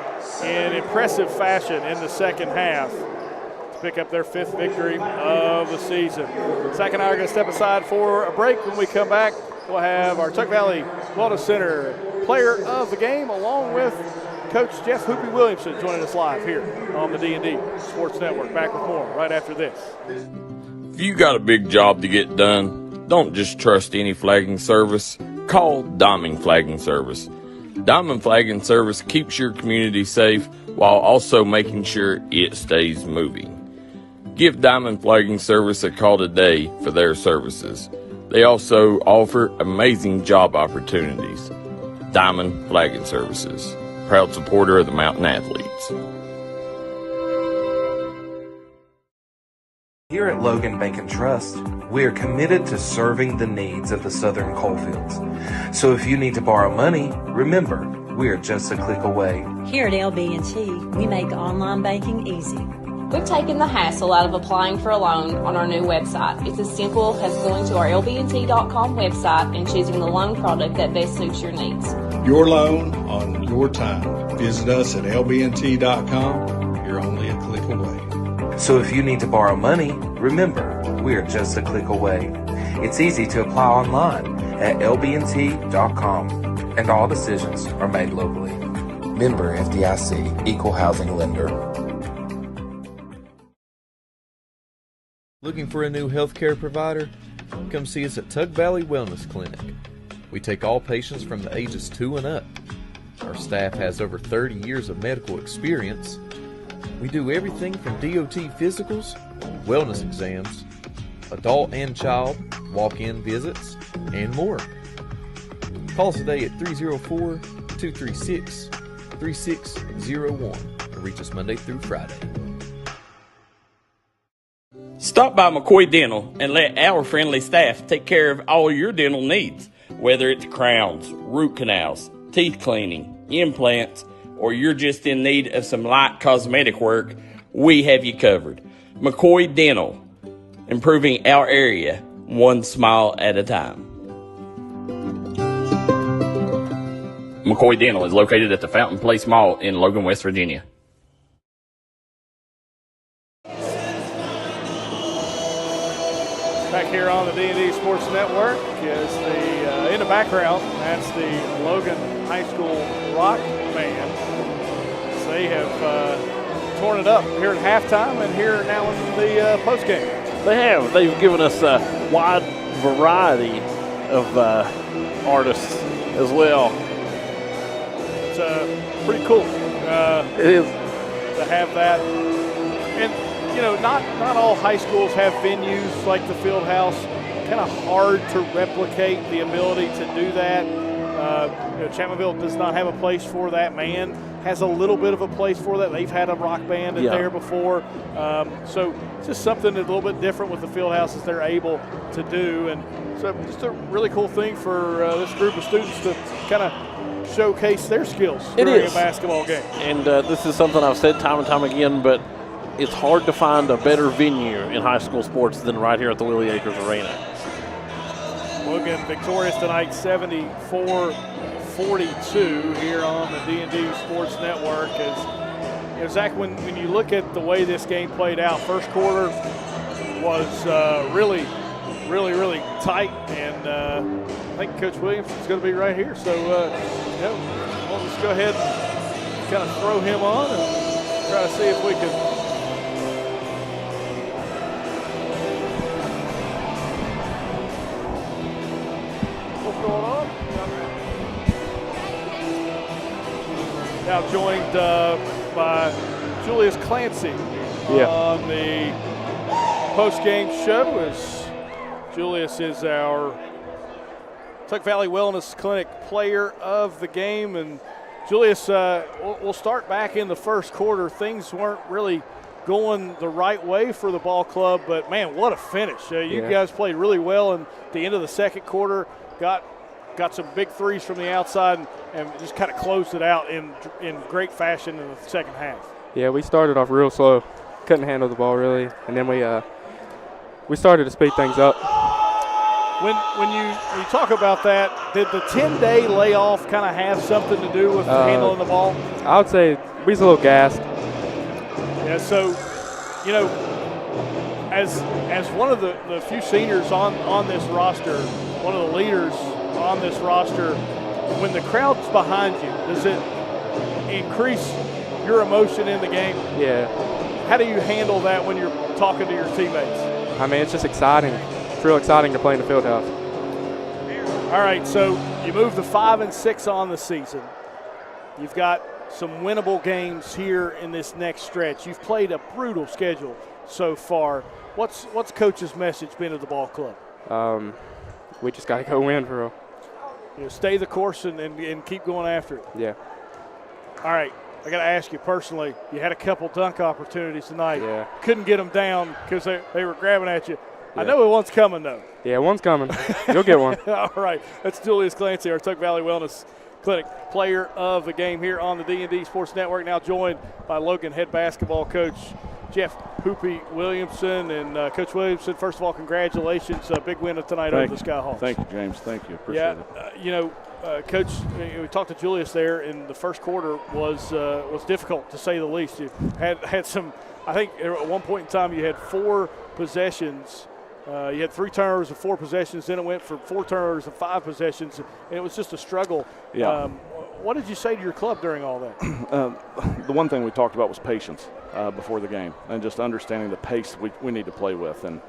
in impressive fashion in the second half to pick up their 5th victory of the season. Second hour, going to step aside for a break. When we come back, we'll have our Tuck Valley Wellness Center player of the game, along with Coach Jeff Hoopy Williamson, joining us live here on the D&D Sports Network. Back with more right after this. If you got a big job to get done, don't just trust any flagging service. Call Diamond Flagging Service. Diamond Flagging Service keeps your community safe while also making sure it stays moving. Give Diamond Flagging Service a call today for their services. They also offer amazing job opportunities. Diamond Flagging Services, proud supporter of the Mountain Athletes. Here at Logan Bank and Trust, we are committed to serving the needs of the Southern coalfields. So if you need to borrow money, remember, we are just a click away. Here at LB&T, we make online banking easy. We've taken the hassle out of applying for a loan on our new website. It's as simple as going to our lbnt.com website and choosing the loan product that best suits your needs. Your loan on your time. Visit us at lbnt.com. You're only a click away. So if you need to borrow money, remember, we are just a click away. It's easy to apply online at lbnt.com, and all decisions are made locally. Member FDIC, Equal Housing Lender. Looking for a new healthcare provider? Come see us at Tug Valley Wellness Clinic. We take all patients from the ages 2 and up. Our staff has over 30 years of medical experience. We do everything from DOT physicals, wellness exams, adult and child, walk-in visits, and more. Call us today at 304-236-3601 or reach us Monday through Friday. Stop by McCoy Dental and let our friendly staff take care of all your dental needs, whether it's crowns, root canals, teeth cleaning, implants, or you're just in need of some light cosmetic work. We have you covered. McCoy Dental, improving our area one smile at a time. McCoy Dental is located at the Fountain Place Mall in Logan, West Virginia. Back here on the D&D Sports Network is in the background, that's the Logan High School Rock Band. So they have torn it up here at halftime and here now in the postgame. They have. They've given us a wide variety of artists as well. It's pretty cool. It is. To have that. And not all high schools have venues like the Field House. Kind of hard to replicate the ability to do that. Chapmanville does not have a place for that. Man has a little bit of a place for that. They've had a rock band in there before. So it's just something that's a little bit different with the field houses they're able to do. And so just a really cool thing for this group of students to kind of showcase their skills during a basketball game. And this is something I've said time and time again, but it's hard to find a better venue in high school sports than right here at the Willie Acres Arena. Logan victorious tonight, 74-42 here on the D&D Sports Network. As Zach, when you look at the way this game played out, first quarter was really tight, and I think Coach Williams is going to be right here. So, we'll just go ahead and kind of throw him on and try to see if we can. What's going on? Now joined by Julius Clancy on the post-game show, as Julius is our Tuck Valley Wellness Clinic player of the game. And Julius, we'll start back in the first quarter. Things weren't really going the right way for the ball club, but man, what a finish. You guys played really well in the end of the second quarter, got some big threes from the outside, and just kind of closed it out in great fashion in the second half. Yeah, we started off real slow. Couldn't handle the ball really, and then we started to speed things up. When you talk about that, did the 10-day layoff kind of have something to do with handling the ball? I would say we was a little gassed. Yeah, so, as one of the few seniors on this roster, one of the leaders on this roster, when the crowd's behind you, does it increase your emotion in the game? Yeah. How do you handle that when you're talking to your teammates? I mean, it's just exciting. It's real exciting to play in the field house. All right, so you move to 5-6 on the season. You've got some winnable games here in this next stretch. You've played a brutal schedule so far. What's Coach's message been to the ball club? We just got to go win for real. Stay the course and keep going after it. Yeah. All right, I got to ask you personally, you had a couple dunk opportunities tonight. Yeah. Couldn't get them down because they were grabbing at you. Yeah. I know one's coming, though. Yeah, one's coming. You'll get one. All right, that's Julius Clancy, our Tuck Valley Wellness Clinic player of the game here on the D&D Sports Network, now joined by Logan head basketball coach Jeff Hoopy Williamson. And Coach Williamson, first of all, congratulations. Big win tonight over the Skyhawks. Thank you, James. Thank you. Appreciate it. Coach, we talked to Julius there, in the first quarter was difficult, to say the least. You had some, I think at one point in time you had 4 possessions. You had 3 turnovers and 4 possessions. Then it went for 4 turnovers and 5 possessions, and it was just a struggle. Yeah. What did you say to your club during all that? The one thing we talked about was patience before the game, and just understanding the pace we need to play with. And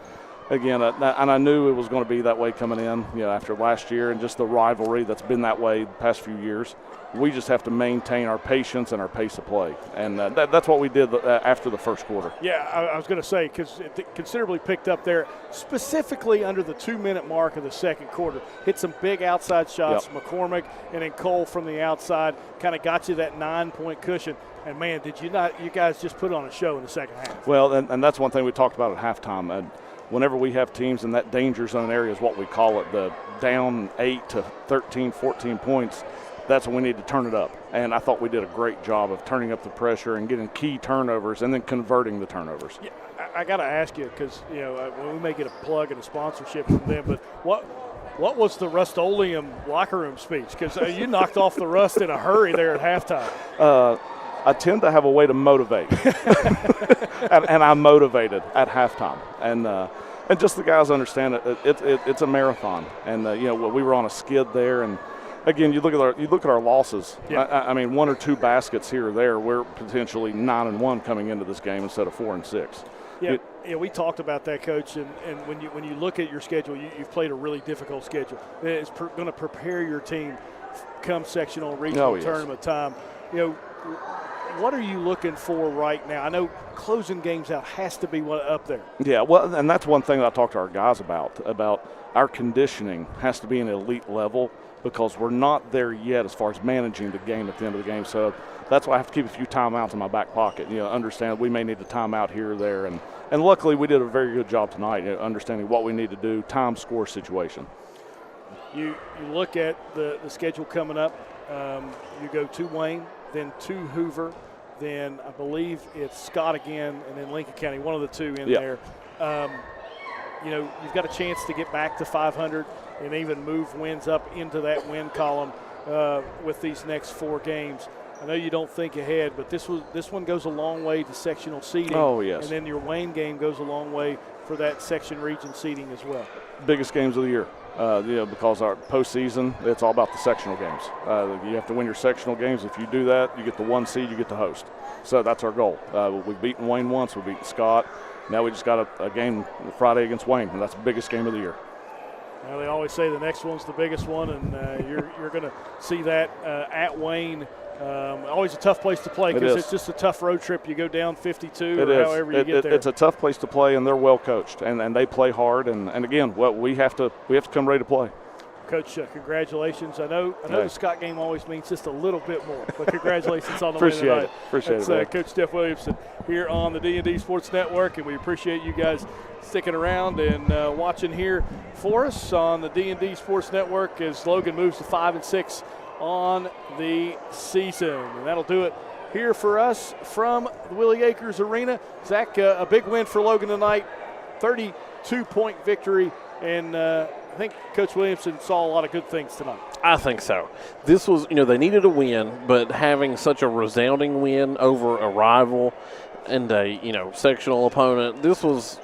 again, and I knew it was going to be that way coming in, after last year, and just the rivalry that's been that way the past few years. We just have to maintain our patience and our pace of play, and that's what we did after the first quarter. Yeah, I was going to say, because it considerably picked up there, specifically under the 2-minute mark of the second quarter. Hit some big outside shots, McCormick, and then Cole from the outside, kind of got you that 9-point cushion. And, man, you guys just put on a show in the second half. Well, and that's one thing we talked about at halftime. Whenever we have teams in that danger zone area is what we call it, the down 8 to 13, 14 points, that's when we need to turn it up. And I thought we did a great job of turning up the pressure and getting key turnovers and then converting the turnovers. Yeah, I got to ask you, because we may get a plug and a sponsorship from them, but what was the Rust-Oleum locker room speech? Because you knocked off the rust in a hurry there at halftime. I tend to have a way to motivate, and I'm motivated at halftime. And just the guys understand it's a marathon. And we were on a skid there, and again, you look at our losses. Yeah. I mean, 1 or 2 baskets here or there. We're potentially 9-1 coming into this game instead of 4-6. Yeah, we talked about that, Coach. And when you look at your schedule, you've played a really difficult schedule. It's going to prepare your team come sectional and regional tournament time. What are you looking for right now? I know closing games out has to be up there. Yeah, well, and that's one thing that I talked to our guys about our conditioning has to be an elite level because we're not there yet as far as managing the game at the end of the game. So that's why I have to keep a few timeouts in my back pocket. Understand we may need a timeout here or there. And luckily we did a very good job tonight, understanding what we need to do, time, score situation. You look at the schedule coming up. You go to Wayne, then to Hoover, then I believe it's Scott again, and then Lincoln County, one of the two in there. You've got a chance to get back to 500 and even move wins up into that win column with these next 4 games. I know you don't think ahead, but this one goes a long way to sectional seeding. Oh, yes. And then your Wayne game goes a long way for that section region seeding as well. Biggest games of the year. Because our postseason, it's all about the sectional games. You have to win your sectional games. If you do that, you get the 1 seed, you get the host. So that's our goal. We've beaten Wayne once, we've beaten Scott. Now we just got a game Friday against Wayne, and that's the biggest game of the year. Well, they always say the next one's the biggest one, and you're going to see that at Wayne. Always a tough place to play because it's just a tough road trip. You go down 52 however you get there. It's a tough place to play, and they're well coached, and they play hard. And again, we have to come ready to play. Coach, congratulations. I know the Scott game always means just a little bit more, but congratulations on the win tonight. Appreciate it. Coach Jeff Williamson here on the D&D Sports Network, and we appreciate you guys sticking around and watching here for us on the D&D Sports Network as Logan moves to 5-6 on the season. And that'll do it here for us from the Willie Acres Arena. Zach, a big win for Logan tonight, 32-point victory, and I think Coach Williamson saw a lot of good things tonight. I think so. This was, they needed a win, but having such a resounding win over a rival and a, sectional opponent, this was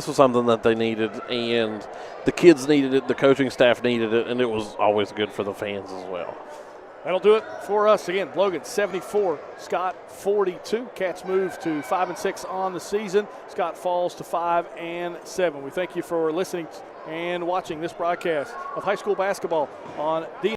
something that they needed, and the kids needed it, the coaching staff needed it, and it was always good for the fans as well. That'll do it for us. Again, Logan 74, Scott 42. Cats move to 5-6 on the season. Scott falls to 5-7. We thank you for listening and watching this broadcast of high school basketball on D.